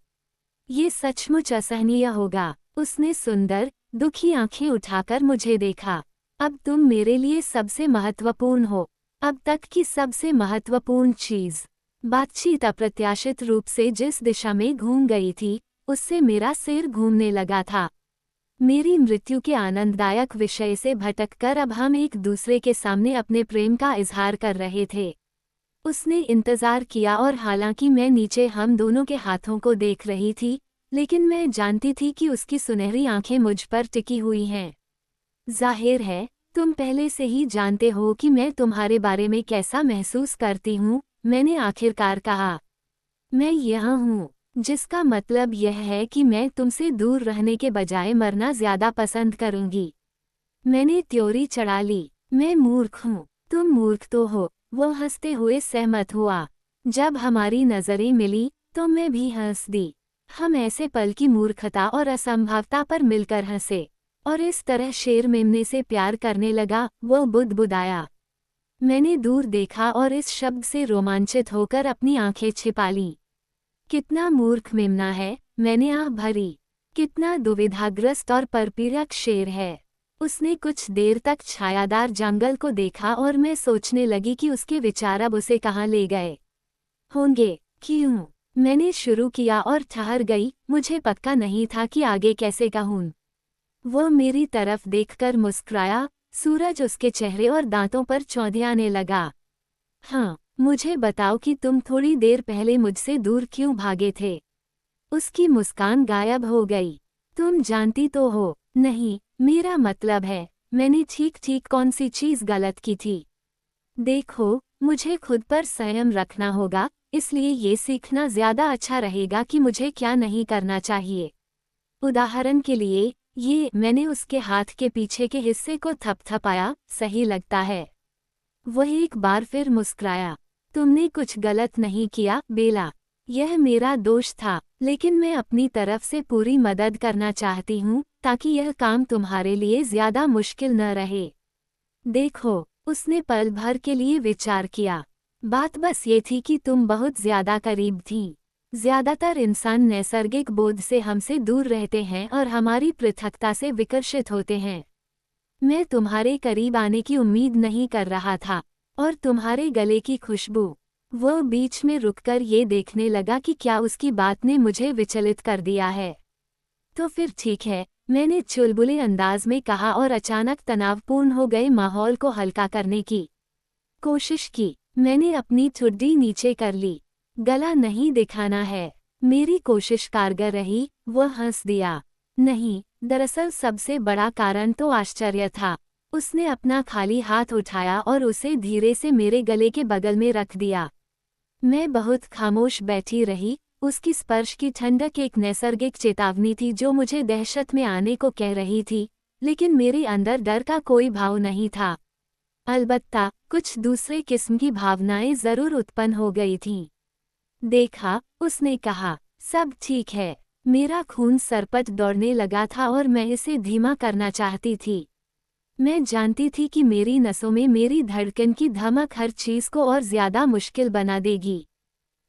ये सचमुच असहनीय होगा। उसने सुंदर, दुखी आंखें उठाकर मुझे देखा। अब तुम मेरे लिए सबसे महत्वपूर्ण हो, अब तक की सबसे महत्वपूर्ण चीज़। बातचीत अप्रत्याशित रूप से जिस दिशा में घूम गई थी, उससे मेरा सिर घूमने लगा था। मेरी मृत्यु के आनंददायक विषय से भटककर अब हम एक दूसरे के सामने अपने प्रेम का इजहार कर रहे थे। उसने इंतजार किया और हालांकि मैं नीचे हम दोनों के हाथों को देख रही थी, लेकिन मैं जानती थी कि उसकी सुनहरी आंखें मुझ पर टिकी हुई हैं। जाहिर है, तुम पहले से ही जानते हो कि मैं तुम्हारे बारे में कैसा महसूस करती हूँ, मैंने आखिरकार कहा। मैं यहाँ हूँ, जिसका मतलब यह है कि मैं तुमसे दूर रहने के बजाय मरना ज्यादा पसंद करूँगी। मैंने त्योरी चढ़ा ली। मैं मूर्ख हूँ, तुम मूर्ख तो हो। वह हंसते हुए सहमत हुआ। जब हमारी नज़रें मिली तो मैं भी हंस दी। हम ऐसे पल की मूर्खता और असंभवता पर मिलकर हंसे, और इस तरह शेर मेमने से प्यार करने लगा। वह बुदबुदाया। मैंने दूर देखा और इस शब्द से रोमांचित होकर अपनी आंखें छिपा लीं। कितना मूर्ख मेमना है, मैंने आह भरी। कितना दुविधाग्रस्त और परपीड़क शेर है। उसने कुछ देर तक छायादार जंगल को देखा और मैं सोचने लगी कि उसके विचार अब उसे कहाँ ले गए होंगे। क्यों? मैंने शुरू किया और ठहर गई। मुझे पक्का नहीं था कि आगे कैसे कहूँ। वह मेरी तरफ देखकर मुस्कुराया। सूरज उसके चेहरे और दांतों पर चौंधियाने लगा। हाँ, मुझे बताओ कि तुम थोड़ी देर पहले मुझसे दूर क्यों भागे थे। उसकी मुस्कान गायब हो गई। तुम जानती तो हो। नहीं, मेरा मतलब है, मैंने ठीक ठीक कौन सी चीज़ गलत की थी। देखो, मुझे खुद पर संयम रखना होगा, इसलिए ये सीखना ज़्यादा अच्छा रहेगा कि मुझे क्या नहीं करना चाहिए। उदाहरण के लिए, ये मैंने उसके हाथ के पीछे के हिस्से को थपथपाया, सही लगता है। वह एक बार फिर मुस्कुराया। तुमने कुछ गलत नहीं किया, बेला। यह मेरा दोष था, लेकिन मैं अपनी तरफ से पूरी मदद करना चाहती हूँ, ताकि यह काम तुम्हारे लिए ज़्यादा मुश्किल न रहे। देखो, उसने पल भर के लिए विचार किया। बात बस ये थी कि तुम बहुत ज़्यादा करीब थीं। ज़्यादातर इंसान नैसर्गिक बोध से हमसे दूर रहते हैं और हमारी पृथकता से विकर्षित होते हैं। मैं तुम्हारे करीब आने की उम्मीद नहीं कर रहा था, और तुम्हारे गले की खुशबू। वह बीच में रुककर ये देखने लगा कि क्या उसकी बात ने मुझे विचलित कर दिया है। तो फिर ठीक है, मैंने चुलबुले अंदाज में कहा और अचानक तनावपूर्ण हो गए माहौल को हल्का करने की कोशिश की। मैंने अपनी ठुड्डी नीचे कर ली। गला नहीं दिखाना है। मेरी कोशिश कारगर रही, वह हंस दिया। नहीं, दरअसल सबसे बड़ा कारण तो आश्चर्य था। उसने अपना खाली हाथ उठाया और उसे धीरे से मेरे गले के बगल में रख दिया। मैं बहुत खामोश बैठी रही। उसकी स्पर्श की ठंडक एक नैसर्गिक चेतावनी थी जो मुझे दहशत में आने को कह रही थी, लेकिन मेरे अंदर डर का कोई भाव नहीं था। अलबत्ता, कुछ दूसरे किस्म की भावनाएं जरूर उत्पन्न हो गई थीं। देखा, उसने कहा, सब ठीक है। मेरा खून सरपट दौड़ने लगा था और मैं इसे धीमा करना चाहती थी। मैं जानती थी कि मेरी नसों में मेरी धड़कन की धमक हर चीज़ को और ज़्यादा मुश्किल बना देगी।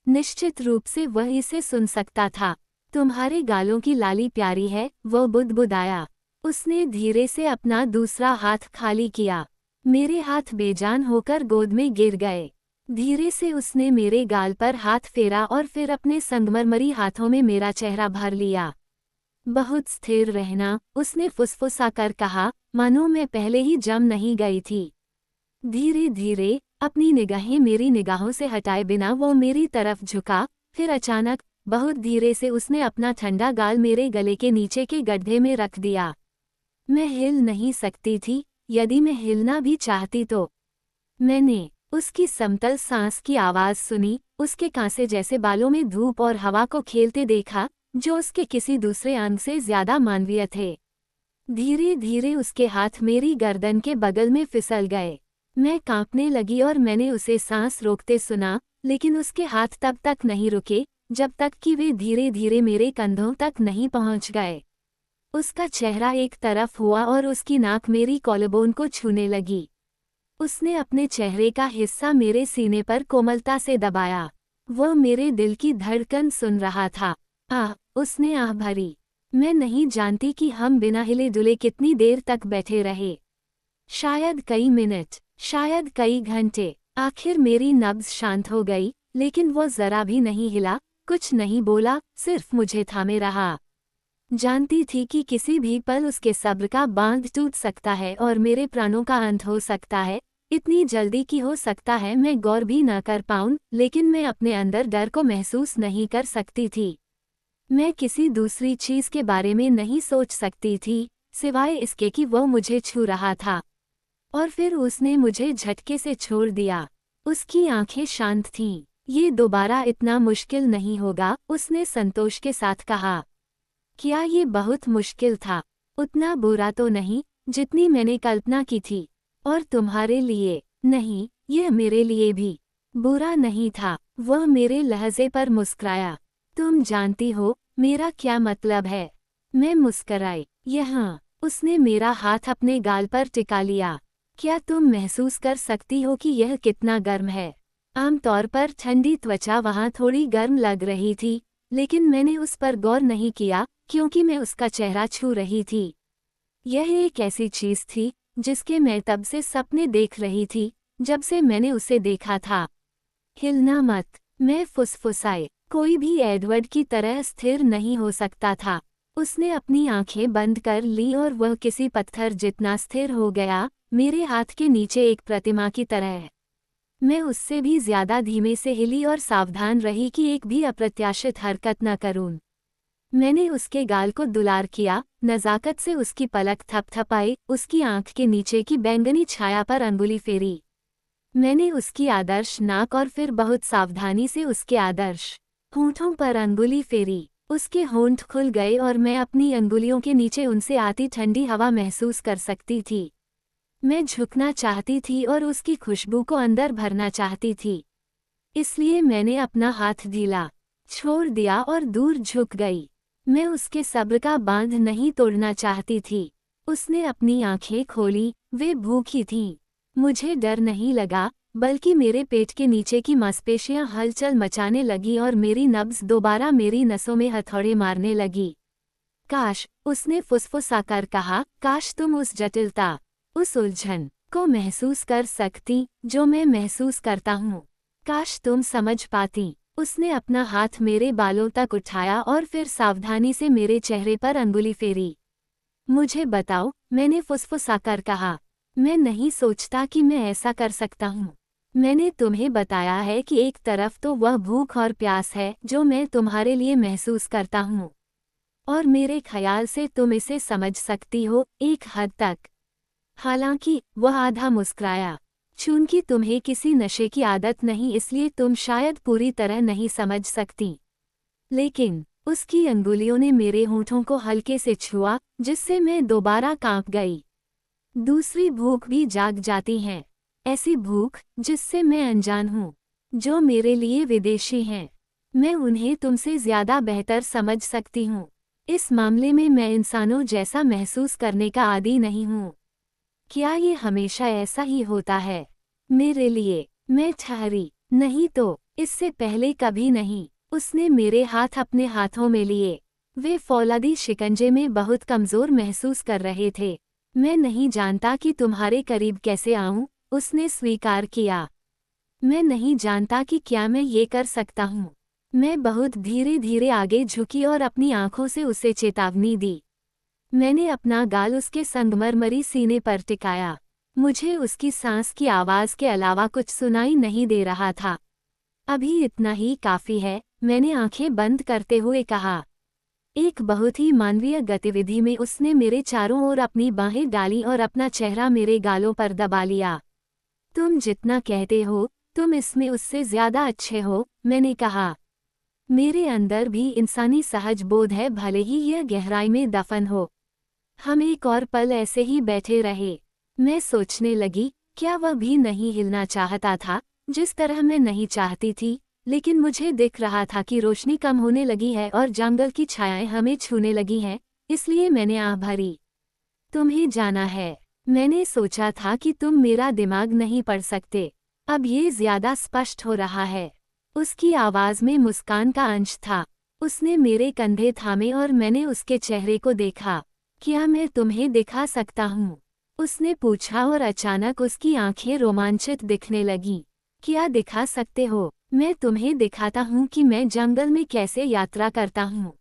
निश्चित रूप से वह इसे सुन सकता था। तुम्हारे गालों की लाली प्यारी है, वह बुदबुदाया। उसने धीरे से अपना दूसरा हाथ खाली किया। मेरे हाथ बेजान होकर गोद में गिर गए। धीरे से उसने मेरे गाल पर हाथ फेरा और फिर अपने संगमरमरी हाथों में मेरा चेहरा भर लिया। बहुत स्थिर रहना, उसने फुसफुसाकर कहा, मानो मैं पहले ही जम नहीं गई थी। धीरे धीरे, अपनी निगाहें मेरी निगाहों से हटाए बिना वो मेरी तरफ झुका, फिर अचानक, बहुत धीरे से उसने अपना ठंडा गाल मेरे गले के नीचे के गड्ढे में रख दिया। मैं हिल नहीं सकती थी, यदि मैं हिलना भी चाहती तो। मैंने उसकी समतल सांस की आवाज़ सुनी, उसके कांसे जैसे बालों में धूप और हवा को खेलते देखा, जो उसके किसी दूसरे अंग से ज्यादा मानवीय थे। धीरे धीरे उसके हाथ मेरी गर्दन के बगल में फिसल गए। मैं कांपने लगी और मैंने उसे सांस रोकते सुना, लेकिन उसके हाथ तब तक नहीं रुके, जब तक कि वे धीरे धीरे मेरे कंधों तक नहीं पहुंच गए। उसका चेहरा एक तरफ हुआ और उसकी नाक मेरी कॉलरबोन को छूने लगी। उसने अपने चेहरे का हिस्सा मेरे सीने पर कोमलता से दबाया। वह मेरे दिल की धड़कन सुन रहा था। आह, उसने आह भरी। मैं नहीं जानती कि हम बिना हिले डुले कितनी देर तक बैठे रहे। शायद कई मिनट, शायद कई घंटे। आखिर मेरी नब्ज शांत हो गई, लेकिन वो जरा भी नहीं हिला, कुछ नहीं बोला, सिर्फ मुझे थामे रहा। जानती थी कि किसी भी पल उसके सब्र का बांध टूट सकता है और मेरे प्राणों का अंत हो सकता है। इतनी जल्दी की हो सकता है मैं गौर भी न कर पाऊं, लेकिन मैं अपने अंदर डर को महसूस नहीं कर सकती थी। मैं किसी दूसरी चीज के बारे में नहीं सोच सकती थी, सिवाय इसके कि वह मुझे छू रहा था। और फिर उसने मुझे झटके से छोड़ दिया। उसकी आंखें शांत थीं। ये दोबारा इतना मुश्किल नहीं होगा, उसने संतोष के साथ कहा। क्या ये बहुत मुश्किल था? उतना बुरा तो नहीं, जितनी मैंने कल्पना की थी। और तुम्हारे लिए? नहीं, यह मेरे लिए भी बुरा नहीं था। वह मेरे लहजे पर मुस्कुराया। तुम जानती हो, मेरा क्या मतलब है? मैं मुस्कुराई। यहाँ, उसने मेरा हाथ अपने गाल पर टिका लिया। क्या तुम महसूस कर सकती हो कि यह कितना गर्म है? आमतौर पर ठंडी त्वचा वहाँ थोड़ी गर्म लग रही थी, लेकिन मैंने उस पर गौर नहीं किया, क्योंकि मैं उसका चेहरा छू रही थी। यह एक ऐसी चीज थी, जिसके मैं तब से सपने देख रही थी, जब से मैंने उसे देखा था। हिलना मत, मैं फुसफुसाई। कोई भी एडवर्ड की तरह स्थिर नहीं हो सकता था। उसने अपनी आंखें बंद कर ली और वह किसी पत्थर जितना स्थिर हो गया, मेरे हाथ के नीचे एक प्रतिमा की तरह। मैं उससे भी ज्यादा धीमे से हिली और सावधान रही कि एक भी अप्रत्याशित हरकत न करूं। मैंने उसके गाल को दुलार किया, नज़ाकत से उसकी पलक थपथपाई, उसकी आंख के नीचे की बैंगनी छाया पर अंगुली फेरी। मैंने उसकी आदर्श नाक और फिर बहुत सावधानी से उसके आदर्श होंठों पर अंगुली फेरी। उसके होंठ खुल गए और मैं अपनी अंगुलियों के नीचे उनसे आती ठंडी हवा महसूस कर सकती थी। मैं झुकना चाहती थी और उसकी खुशबू को अंदर भरना चाहती थी। इसलिए मैंने अपना हाथ ढीला छोड़ दिया और दूर झुक गई। मैं उसके सब्र का बांध नहीं तोड़ना चाहती थी। उसने अपनी आंखें खोली, वे भूखी थीं। मुझे डर नहीं लगा, बल्कि मेरे पेट के नीचे की मांसपेशियां हलचल मचाने लगी और मेरी नब्ज दोबारा मेरी नसों में हथौड़े मारने लगी। काश, उसने फुसफुसाकर कहा, काश तुम उस जटिलता, उस उलझन को महसूस कर सकती जो मैं महसूस करता हूँ। काश तुम समझ पाती। उसने अपना हाथ मेरे बालों तक उठाया और फिर सावधानी से मेरे चेहरे पर अंगुली फेरी। मुझे बताओ, मैंने फुसफुसाकर कहा। मैं नहीं सोचता कि मैं ऐसा कर सकता हूँ। मैंने तुम्हें बताया है कि एक तरफ तो वह भूख और प्यास है जो मैं तुम्हारे लिए महसूस करता हूँ, और मेरे ख्याल से तुम इसे समझ सकती हो एक हद तक। हालांकि वह आधा मुस्कुराया। चूंकि तुम्हें किसी नशे की आदत नहीं, इसलिए तुम शायद पूरी तरह नहीं समझ सकती। लेकिन उसकी अंगुलियों ने मेरे होंठों को हल्के से छुआ, जिससे मैं दोबारा कांप गई। दूसरी भूख भी जाग जाती है, ऐसी भूख जिससे मैं अनजान हूँ, जो मेरे लिए विदेशी हैं। मैं उन्हें तुमसे ज्यादा बेहतर समझ सकती हूँ। इस मामले में मैं इंसानों जैसा महसूस करने का आदी नहीं हूँ। क्या ये हमेशा ऐसा ही होता है मेरे लिए? मैं ठहरी। नहीं तो, इससे पहले कभी नहीं। उसने मेरे हाथ अपने हाथों में लिए। वे फौलादी शिकंजे में बहुत कमजोर महसूस कर रहे थे। मैं नहीं जानता कि तुम्हारे करीब कैसे आऊं, उसने स्वीकार किया। मैं नहीं जानता कि क्या मैं ये कर सकता हूँ। मैं बहुत धीरे धीरे आगे झुकी और अपनी आंखों से उसे चेतावनी दी। मैंने अपना गाल उसके संगमरमरी सीने पर टिकाया। मुझे उसकी सांस की आवाज के अलावा कुछ सुनाई नहीं दे रहा था। अभी इतना ही काफी है, मैंने आंखें बंद करते हुए कहा। एक बहुत ही मानवीय गतिविधि में उसने मेरे चारों ओर अपनी बाहें डाली और अपना चेहरा मेरे गालों पर दबा लिया। तुम जितना कहते हो, तुम इसमें उससे ज्यादा अच्छे हो, मैंने कहा। मेरे अंदर भी इंसानी सहज बोध है, भले ही यह गहराई में दफन हो। हम एक और पल ऐसे ही बैठे रहे। मैं सोचने लगी, क्या वह भी नहीं हिलना चाहता था, जिस तरह मैं नहीं चाहती थी। लेकिन मुझे दिख रहा था कि रोशनी कम होने लगी है और जंगल की छायाएं हमें छूने लगी हैं, इसलिए मैंने आह भरी। तुम्हें जाना है। मैंने सोचा था कि तुम मेरा दिमाग नहीं पढ़ सकते। अब ये ज्यादा स्पष्ट हो रहा है। उसकी आवाज में मुस्कान का अंश था। उसने मेरे कंधे थामे और मैंने उसके चेहरे को देखा। क्या मैं तुम्हें दिखा सकता हूँ? उसने पूछा और अचानक उसकी आंखें रोमांचित दिखने लगीं। क्या दिखा सकते हो? मैं तुम्हें दिखाता हूँ कि मैं जंगल में कैसे यात्रा करता हूँ।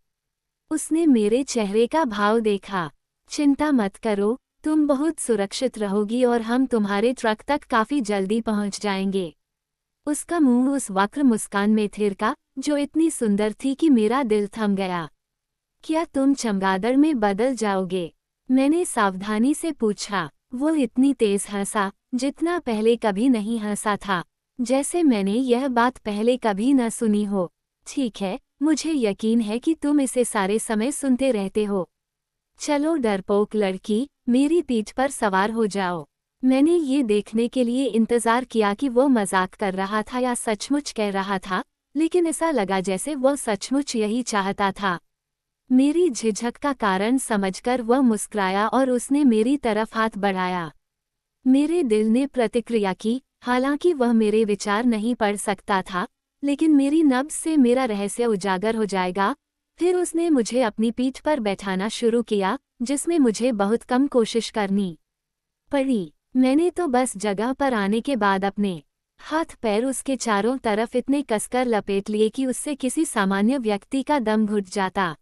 उसने मेरे चेहरे का भाव देखा। चिंता मत करो, तुम बहुत सुरक्षित रहोगी और हम तुम्हारे ट्रक तक काफी जल्दी पहुँच जाएंगे। उसका मुंह उस वक्र मुस्कान में थिरका, जो इतनी सुंदर थी कि मेरा दिल थम गया। क्या तुम चमगादड़ में बदल जाओगे? मैंने सावधानी से पूछा। वो इतनी तेज हंसा, जितना पहले कभी नहीं हंसा था, जैसे मैंने यह बात पहले कभी न सुनी हो। ठीक है, मुझे यकीन है कि तुम इसे सारे समय सुनते रहते हो। चलो डरपोक लड़की, मेरी पीठ पर सवार हो जाओ। मैंने ये देखने के लिए इंतजार किया कि वो मजाक कर रहा था या सचमुच कह रहा था, लेकिन ऐसा लगा जैसे वो सचमुच यही चाहता था। मेरी झिझक का कारण समझकर वह मुस्कुराया और उसने मेरी तरफ हाथ बढ़ाया। मेरे दिल ने प्रतिक्रिया की, हालांकि वह मेरे विचार नहीं पढ़ सकता था, लेकिन मेरी नब्ज से मेरा रहस्य उजागर हो जाएगा। फिर उसने मुझे अपनी पीठ पर बैठाना शुरू किया, जिसमें मुझे बहुत कम कोशिश करनी पड़ी। मैंने तो बस जगह पर आने के बाद अपने हाथ पैर उसके चारों तरफ इतने कसकर लपेट लिए कि उससे किसी सामान्य व्यक्ति का दम घुट जाता।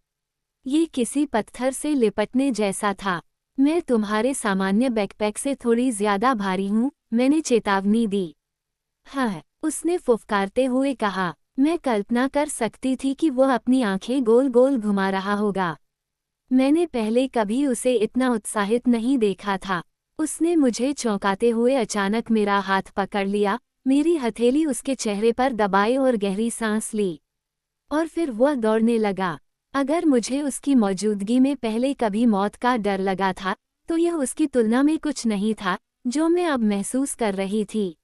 ये किसी पत्थर से लिपटने जैसा था। मैं तुम्हारे सामान्य बैकपैक से थोड़ी ज्यादा भारी हूँ, मैंने चेतावनी दी। हाँ, उसने फुफकारते हुए कहा। मैं कल्पना कर सकती थी कि वह अपनी आंखें गोल गोल घुमा रहा होगा। मैंने पहले कभी उसे इतना उत्साहित नहीं देखा था। उसने मुझे चौंकाते हुए अचानक मेरा हाथ पकड़ लिया, मेरी हथेली उसके चेहरे पर दबाई और गहरी सांस ली। और फिर वह दौड़ने लगा। अगर मुझे उसकी मौजूदगी में पहले कभी मौत का डर लगा था, तो यह उसकी तुलना में कुछ नहीं था, जो मैं अब महसूस कर रही थी।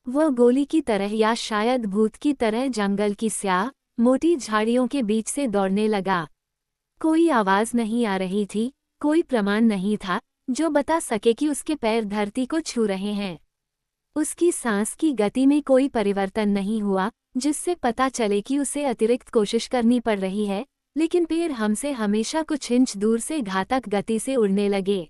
वह गोली की तरह या शायद भूत की तरह जंगल की स्याह, मोटी झाड़ियों के बीच से दौड़ने लगा। कोई आवाज नहीं आ रही थी, कोई प्रमाण नहीं था, जो बता सके कि उसके पैर धरती को छू रहे हैं। उसकी सांस की गति में कोई परिवर्तन नहीं हुआ, जिससे पता चले कि उसे अतिरिक्त कोशिश करनी पड़ रही है, लेकिन पैर हमसे हमेशा कुछ इंच दूर से घातक गति से उड़ने लगे।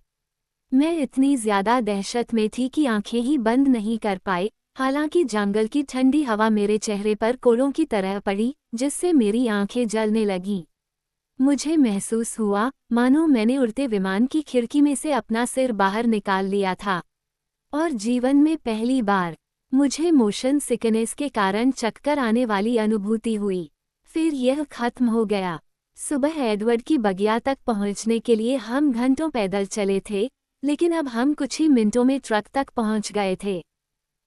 मैं इतनी ज्यादा दहशत में थी कि आंखें ही बंद नहीं कर पाई, हालांकि जंगल की ठंडी हवा मेरे चेहरे पर कोड़ों की तरह पड़ी, जिससे मेरी आंखें जलने लगीं। मुझे महसूस हुआ मानो मैंने उड़ते विमान की खिड़की में से अपना सिर बाहर निकाल लिया था। और जीवन में पहली बार मुझे मोशन सिकनेस के कारण चक्कर आने वाली अनुभूति हुई। फिर यह खत्म हो गया। सुबह एडवर्ड की बगिया तक पहुंचने के लिए हम घंटों पैदल चले थे, लेकिन अब हम कुछ ही मिनटों में ट्रक तक पहुंच गए थे।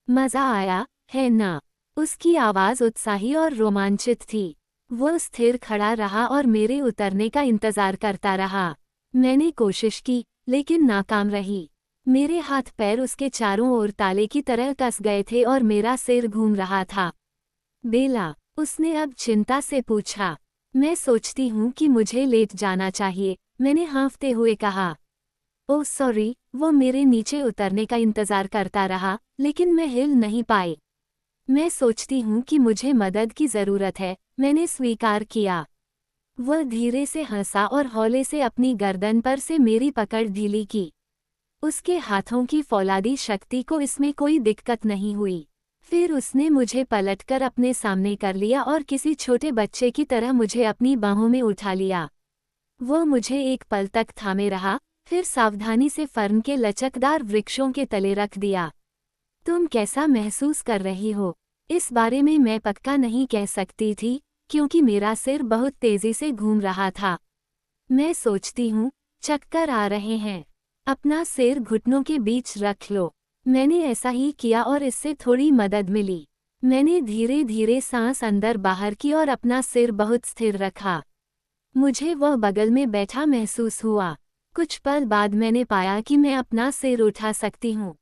मजा आया, है ना? उसकी आवाज उत्साही और रोमांचित थी। वह स्थिर खड़ा रहा और मेरे उतरने का इंतजार करता रहा। मैंने कोशिश की, लेकिन नाकाम रही। मेरे हाथ पैर उसके चारों ओर ताले की तरह कस गए थे और मेरा सिर घूम रहा था। बेला, उसने अब चिंता से पूछा। मैं सोचती हूँ कि मुझे लेट जाना चाहिए, मैंने हाँफते हुए कहा। ओह सॉरी, वो मेरे नीचे उतरने का इंतजार करता रहा, लेकिन मैं हिल नहीं पाई। मैं सोचती हूँ कि मुझे मदद की ज़रूरत है, मैंने स्वीकार किया। वह धीरे से हंसा और हौले से अपनी गर्दन पर से मेरी पकड़ ढीली की। उसके हाथों की फौलादी शक्ति को इसमें कोई दिक्कत नहीं हुई। फिर उसने मुझे पलटकर अपने सामने कर लिया और किसी छोटे बच्चे की तरह मुझे अपनी बाहों में उठा लिया। वह मुझे एक पल तक थामे रहा, फिर सावधानी से फर्न के लचकदार वृक्षों के तले रख दिया। तुम कैसा महसूस कर रही हो? इस बारे में मैं पक्का नहीं कह सकती थी, क्योंकि मेरा सिर बहुत तेजी से घूम रहा था। मैं सोचती हूँ, चक्कर आ रहे हैं। अपना सिर घुटनों के बीच रख लो। मैंने ऐसा ही किया और इससे थोड़ी मदद मिली। मैंने धीरे धीरे सांस अंदर बाहर की और अपना सिर बहुत स्थिर रखा। मुझे वह बगल में बैठा महसूस हुआ। कुछ पल बाद मैंने पाया कि मैं अपना सिर उठा सकती हूँ।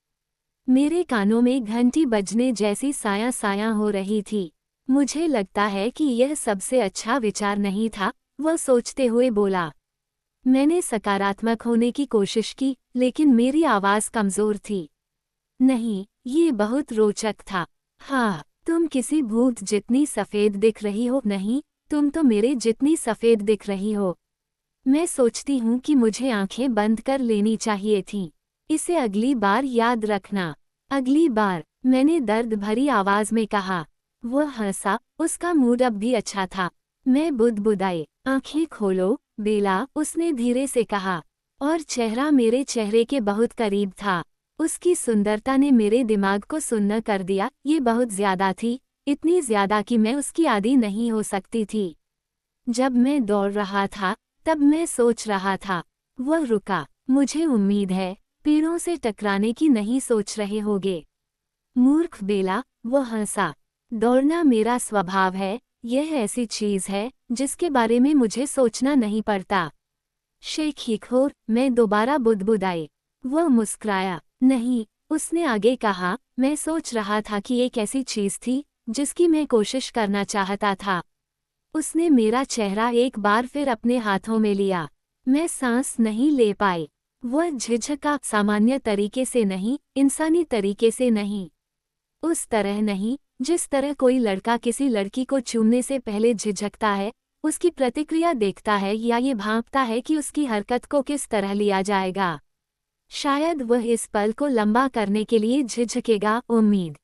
मेरे कानों में घंटी बजने जैसी साया साया हो रही थी। मुझे लगता है कि यह सबसे अच्छा विचार नहीं था, वह सोचते हुए बोला। मैंने सकारात्मक होने की कोशिश की, लेकिन मेरी आवाज़ कमज़ोर थी। नहीं, ये बहुत रोचक था। हाँ, तुम किसी भूत जितनी सफ़ेद दिख रही हो। नहीं, तुम तो मेरे जितनी सफ़ेद दिख रही हो। मैं सोचती हूँ कि मुझे आंखें बंद कर लेनी चाहिए थीं। इसे अगली बार याद रखना। अगली बार, मैंने दर्द भरी आवाज़ में कहा। वह हंसा, उसका मूड अब भी अच्छा था। मैं बुदबुदाई। आंखें खोलो, बेला, उसने धीरे से कहा। और चेहरा मेरे चेहरे के बहुत करीब था। उसकी सुंदरता ने मेरे दिमाग को सुन्न कर दिया। ये बहुत ज्यादा थी, इतनी ज्यादा कि मैं उसकी आदी नहीं हो सकती थी। जब मैं दौड़ रहा था, तब मैं सोच रहा था। वह रुका। मुझे उम्मीद है, पेड़ों से टकराने की नहीं सोच रहे होगे। मूर्ख बेला, वह हंसा। दौड़ना मेरा स्वभाव है, यह ऐसी चीज है जिसके बारे में मुझे सोचना नहीं पड़ता। शेखिखोर, मैं दोबारा बुदबुदाई। वह मुस्कुराया। नहीं, उसने आगे कहा, मैं सोच रहा था कि एक ऐसी चीज थी जिसकी मैं कोशिश करना चाहता था। उसने मेरा चेहरा एक बार फिर अपने हाथों में लिया। मैं सांस नहीं ले पाई। वह झिझका, सामान्य तरीके से नहीं, इंसानी तरीके से नहीं। उस तरह नहीं, जिस तरह कोई लड़का किसी लड़की को चूमने से पहले झिझकता है, उसकी प्रतिक्रिया देखता है या ये भांपता है कि उसकी हरकत को किस तरह लिया जाएगा। शायद वह इस पल को लंबा करने के लिए झिझकेगा। उम्मीद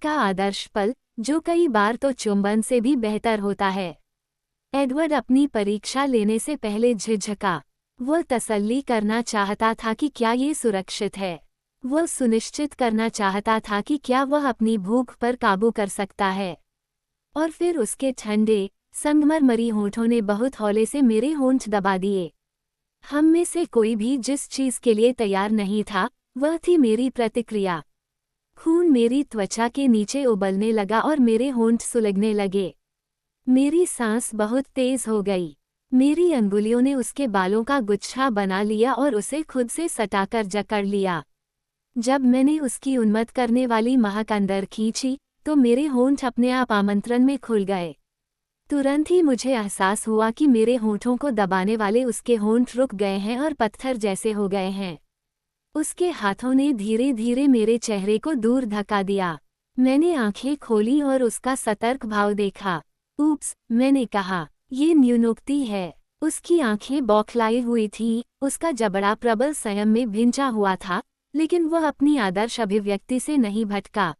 का आदर्श पल, जो कई बार तो चुंबन से भी बेहतर होता है। एडवर्ड अपनी परीक्षा लेने से पहले झिझका। वह तसल्ली करना चाहता था कि क्या ये सुरक्षित है। वह सुनिश्चित करना चाहता था कि क्या वह अपनी भूख पर काबू कर सकता है। और फिर उसके ठंडे, संगमरमरी होंठों ने बहुत हौले से मेरे होंठ दबा दिए। हम में से कोई भी जिस चीज के लिए तैयार नहीं था, वह थी मेरी प्रतिक्रिया। खून मेरी त्वचा के नीचे उबलने लगा और मेरे होंठ सुलगने लगे। मेरी सांस बहुत तेज हो गई। मेरी अंगुलियों ने उसके बालों का गुच्छा बना लिया और उसे खुद से सटाकर जकड़ लिया। जब मैंने उसकी उन्मत्त करने वाली महक अंदर खींची, तो मेरे होंठ अपने आप आमंत्रण में खुल गए। तुरंत ही मुझे एहसास हुआ कि मेरे होंठों को दबाने वाले उसके होंठ रुक गए हैं और पत्थर जैसे हो गए हैं। उसके हाथों ने धीरे धीरे मेरे चेहरे को दूर धक्का दिया। मैंने आंखें खोली और उसका सतर्क भाव देखा। ऊप्स, मैंने कहा, ये न्यूनोक्ति है। उसकी आंखें बौखलाई हुई थीं, उसका जबड़ा प्रबल संयम में भिंचा हुआ था, लेकिन वह अपनी आदर्श अभिव्यक्ति से नहीं भटका।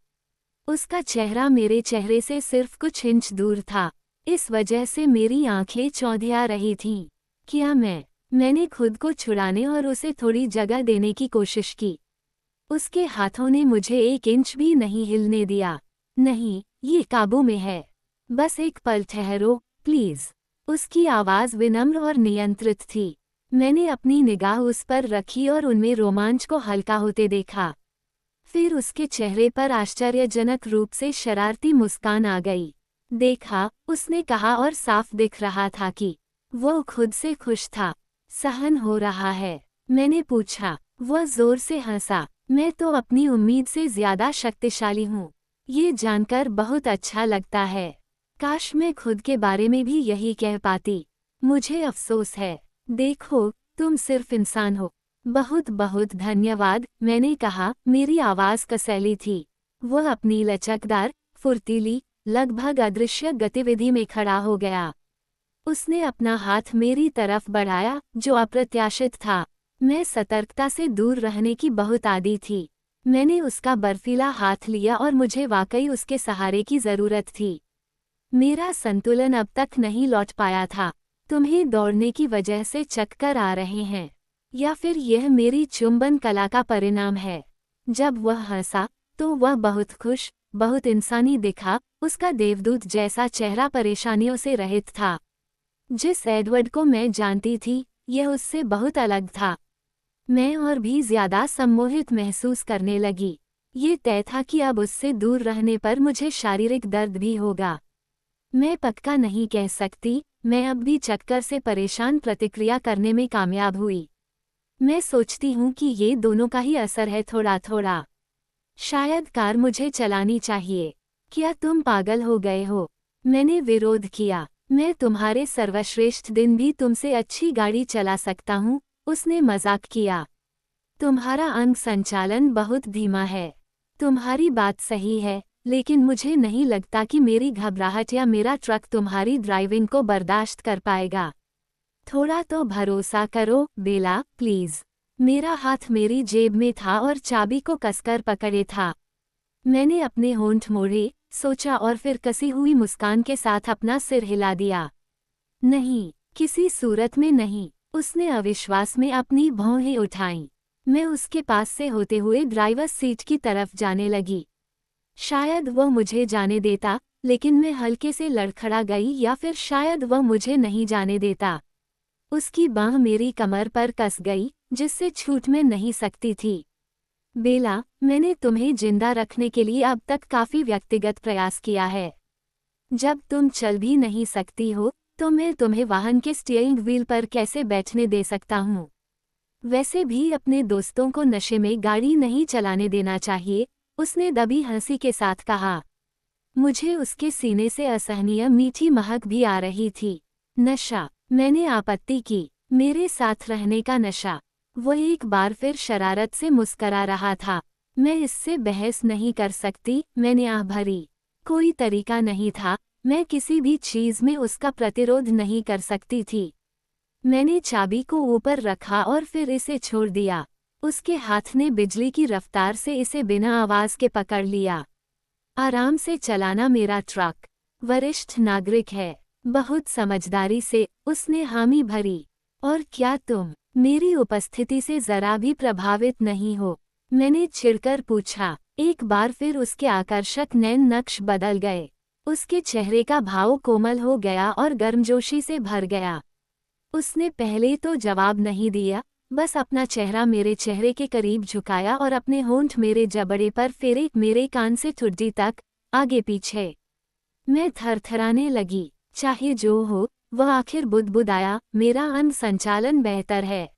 उसका चेहरा मेरे चेहरे से सिर्फ कुछ इंच दूर था। इस वजह से मेरी आंखें चौंधिया रही थीं। क्या मैंने खुद को छुड़ाने और उसे थोड़ी जगह देने की कोशिश की। उसके हाथों ने मुझे 1 इंच भी नहीं हिलने दिया। नहीं, ये काबू में है। बस एक पल ठहरो, प्लीज। उसकी आवाज़ विनम्र और नियंत्रित थी। मैंने अपनी निगाह उस पर रखी और उनमें रोमांच को हल्का होते देखा। फिर उसके चेहरे पर आश्चर्यजनक रूप से शरारती मुस्कान आ गई। देखा, उसने कहा और साफ दिख रहा था कि वो खुद से खुश था। सहन हो रहा है? मैंने पूछा। वह जोर से हंसा। मैं तो अपनी उम्मीद से ज्यादा शक्तिशाली हूँ। ये जानकर बहुत अच्छा लगता है। काश मैं खुद के बारे में भी यही कह पाती। मुझे अफसोस है। देखो, तुम सिर्फ इंसान हो। बहुत बहुत धन्यवाद, मैंने कहा, मेरी आवाज़ कसैली थी। वह अपनी लचकदार, फुर्तीली, लगभग अदृश्य गतिविधि में खड़ा हो गया। उसने अपना हाथ मेरी तरफ बढ़ाया, जो अप्रत्याशित था। मैं सतर्कता से दूर रहने की बहुत आदी थी। मैंने उसका बर्फीला हाथ लिया और मुझे वाकई उसके सहारे की ज़रूरत थी। मेरा संतुलन अब तक नहीं लौट पाया था। तुम्हें दौड़ने की वजह से चक्कर आ रहे हैं, या फिर यह मेरी चुंबन कला का परिणाम है? जब वह हंसा, तो वह बहुत खुश, बहुत इंसानी दिखा। उसका देवदूत जैसा चेहरा परेशानियों से रहित था। जिस एडवर्ड को मैं जानती थी, यह उससे बहुत अलग था। मैं और भी ज्यादा सम्मोहित महसूस करने लगी। ये तय था कि अब उससे दूर रहने पर मुझे शारीरिक दर्द भी होगा। मैं पक्का नहीं कह सकती, मैं अब भी चक्कर से परेशान प्रतिक्रिया करने में कामयाब हुई। मैं सोचती हूँ कि ये दोनों का ही असर है, थोड़ा थोड़ा। शायद कार मुझे चलानी चाहिए। क्या तुम पागल हो गए हो? मैंने विरोध किया। मैं तुम्हारे सर्वश्रेष्ठ दिन भी तुमसे अच्छी गाड़ी चला सकता हूँ, उसने मजाक किया। तुम्हारा अंग संचालन बहुत धीमा है। तुम्हारी बात सही है, लेकिन मुझे नहीं लगता कि मेरी घबराहट या मेरा ट्रक तुम्हारी ड्राइविंग को बर्दाश्त कर पाएगा। थोड़ा तो भरोसा करो, बेला, प्लीज। मेरा हाथ मेरी जेब में था और चाबी को कसकर पकड़े था। मैंने अपने होंठ मोड़े, सोचा और फिर कसी हुई मुस्कान के साथ अपना सिर हिला दिया। नहीं, किसी सूरत में नहीं। उसने अविश्वास में अपनी भौहें उठाईं। मैं उसके पास से होते हुए ड्राइवर सीट की तरफ जाने लगी। शायद वह मुझे जाने देता, लेकिन मैं हल्के से लड़खड़ा गई, या फिर शायद वह मुझे नहीं जाने देता। उसकी बाँह मेरी कमर पर कस गई, जिससे छूट मैं नहीं सकती थी। बेला, मैंने तुम्हें जिंदा रखने के लिए अब तक काफी व्यक्तिगत प्रयास किया है। जब तुम चल भी नहीं सकती हो, तो मैं तुम्हें वाहन के स्टीयरिंग व्हील पर कैसे बैठने दे सकता हूँ? वैसे भी अपने दोस्तों को नशे में गाड़ी नहीं चलाने देना चाहिए, उसने दबी हंसी के साथ कहा। मुझे उसके सीने से असहनीय मीठी महक भी आ रही थी। नशा, मैंने आपत्ति की। मेरे साथ रहने का नशा। वह एक बार फिर शरारत से मुस्करा रहा था। मैं इससे बहस नहीं कर सकती, मैंने आह भरी। कोई तरीका नहीं था, मैं किसी भी चीज में उसका प्रतिरोध नहीं कर सकती थी। मैंने चाबी को ऊपर रखा और फिर इसे छोड़ दिया। उसके हाथ ने बिजली की रफ्तार से इसे बिना आवाज के पकड़ लिया। आराम से चलाना मेरा ट्रक। वरिष्ठ नागरिक है। बहुत समझदारी से उसने हामी भरी। और क्या तुम मेरी उपस्थिति से जरा भी प्रभावित नहीं हो? मैंने चिढ़कर पूछा। एक बार फिर उसके आकर्षक नैन नक्श बदल गए। उसके चेहरे का भाव कोमल हो गया और गर्मजोशी से भर गया। उसने पहले तो जवाब नहीं दिया, बस अपना चेहरा मेरे चेहरे के करीब झुकाया और अपने होंठ मेरे जबड़े पर फेरे, मेरे कान से ठुड्डी तक, आगे पीछे। मैं थरथराने लगी। चाहे जो हो, वह आखिर बुदबुदाया, मेरा अंग संचालन बेहतर है।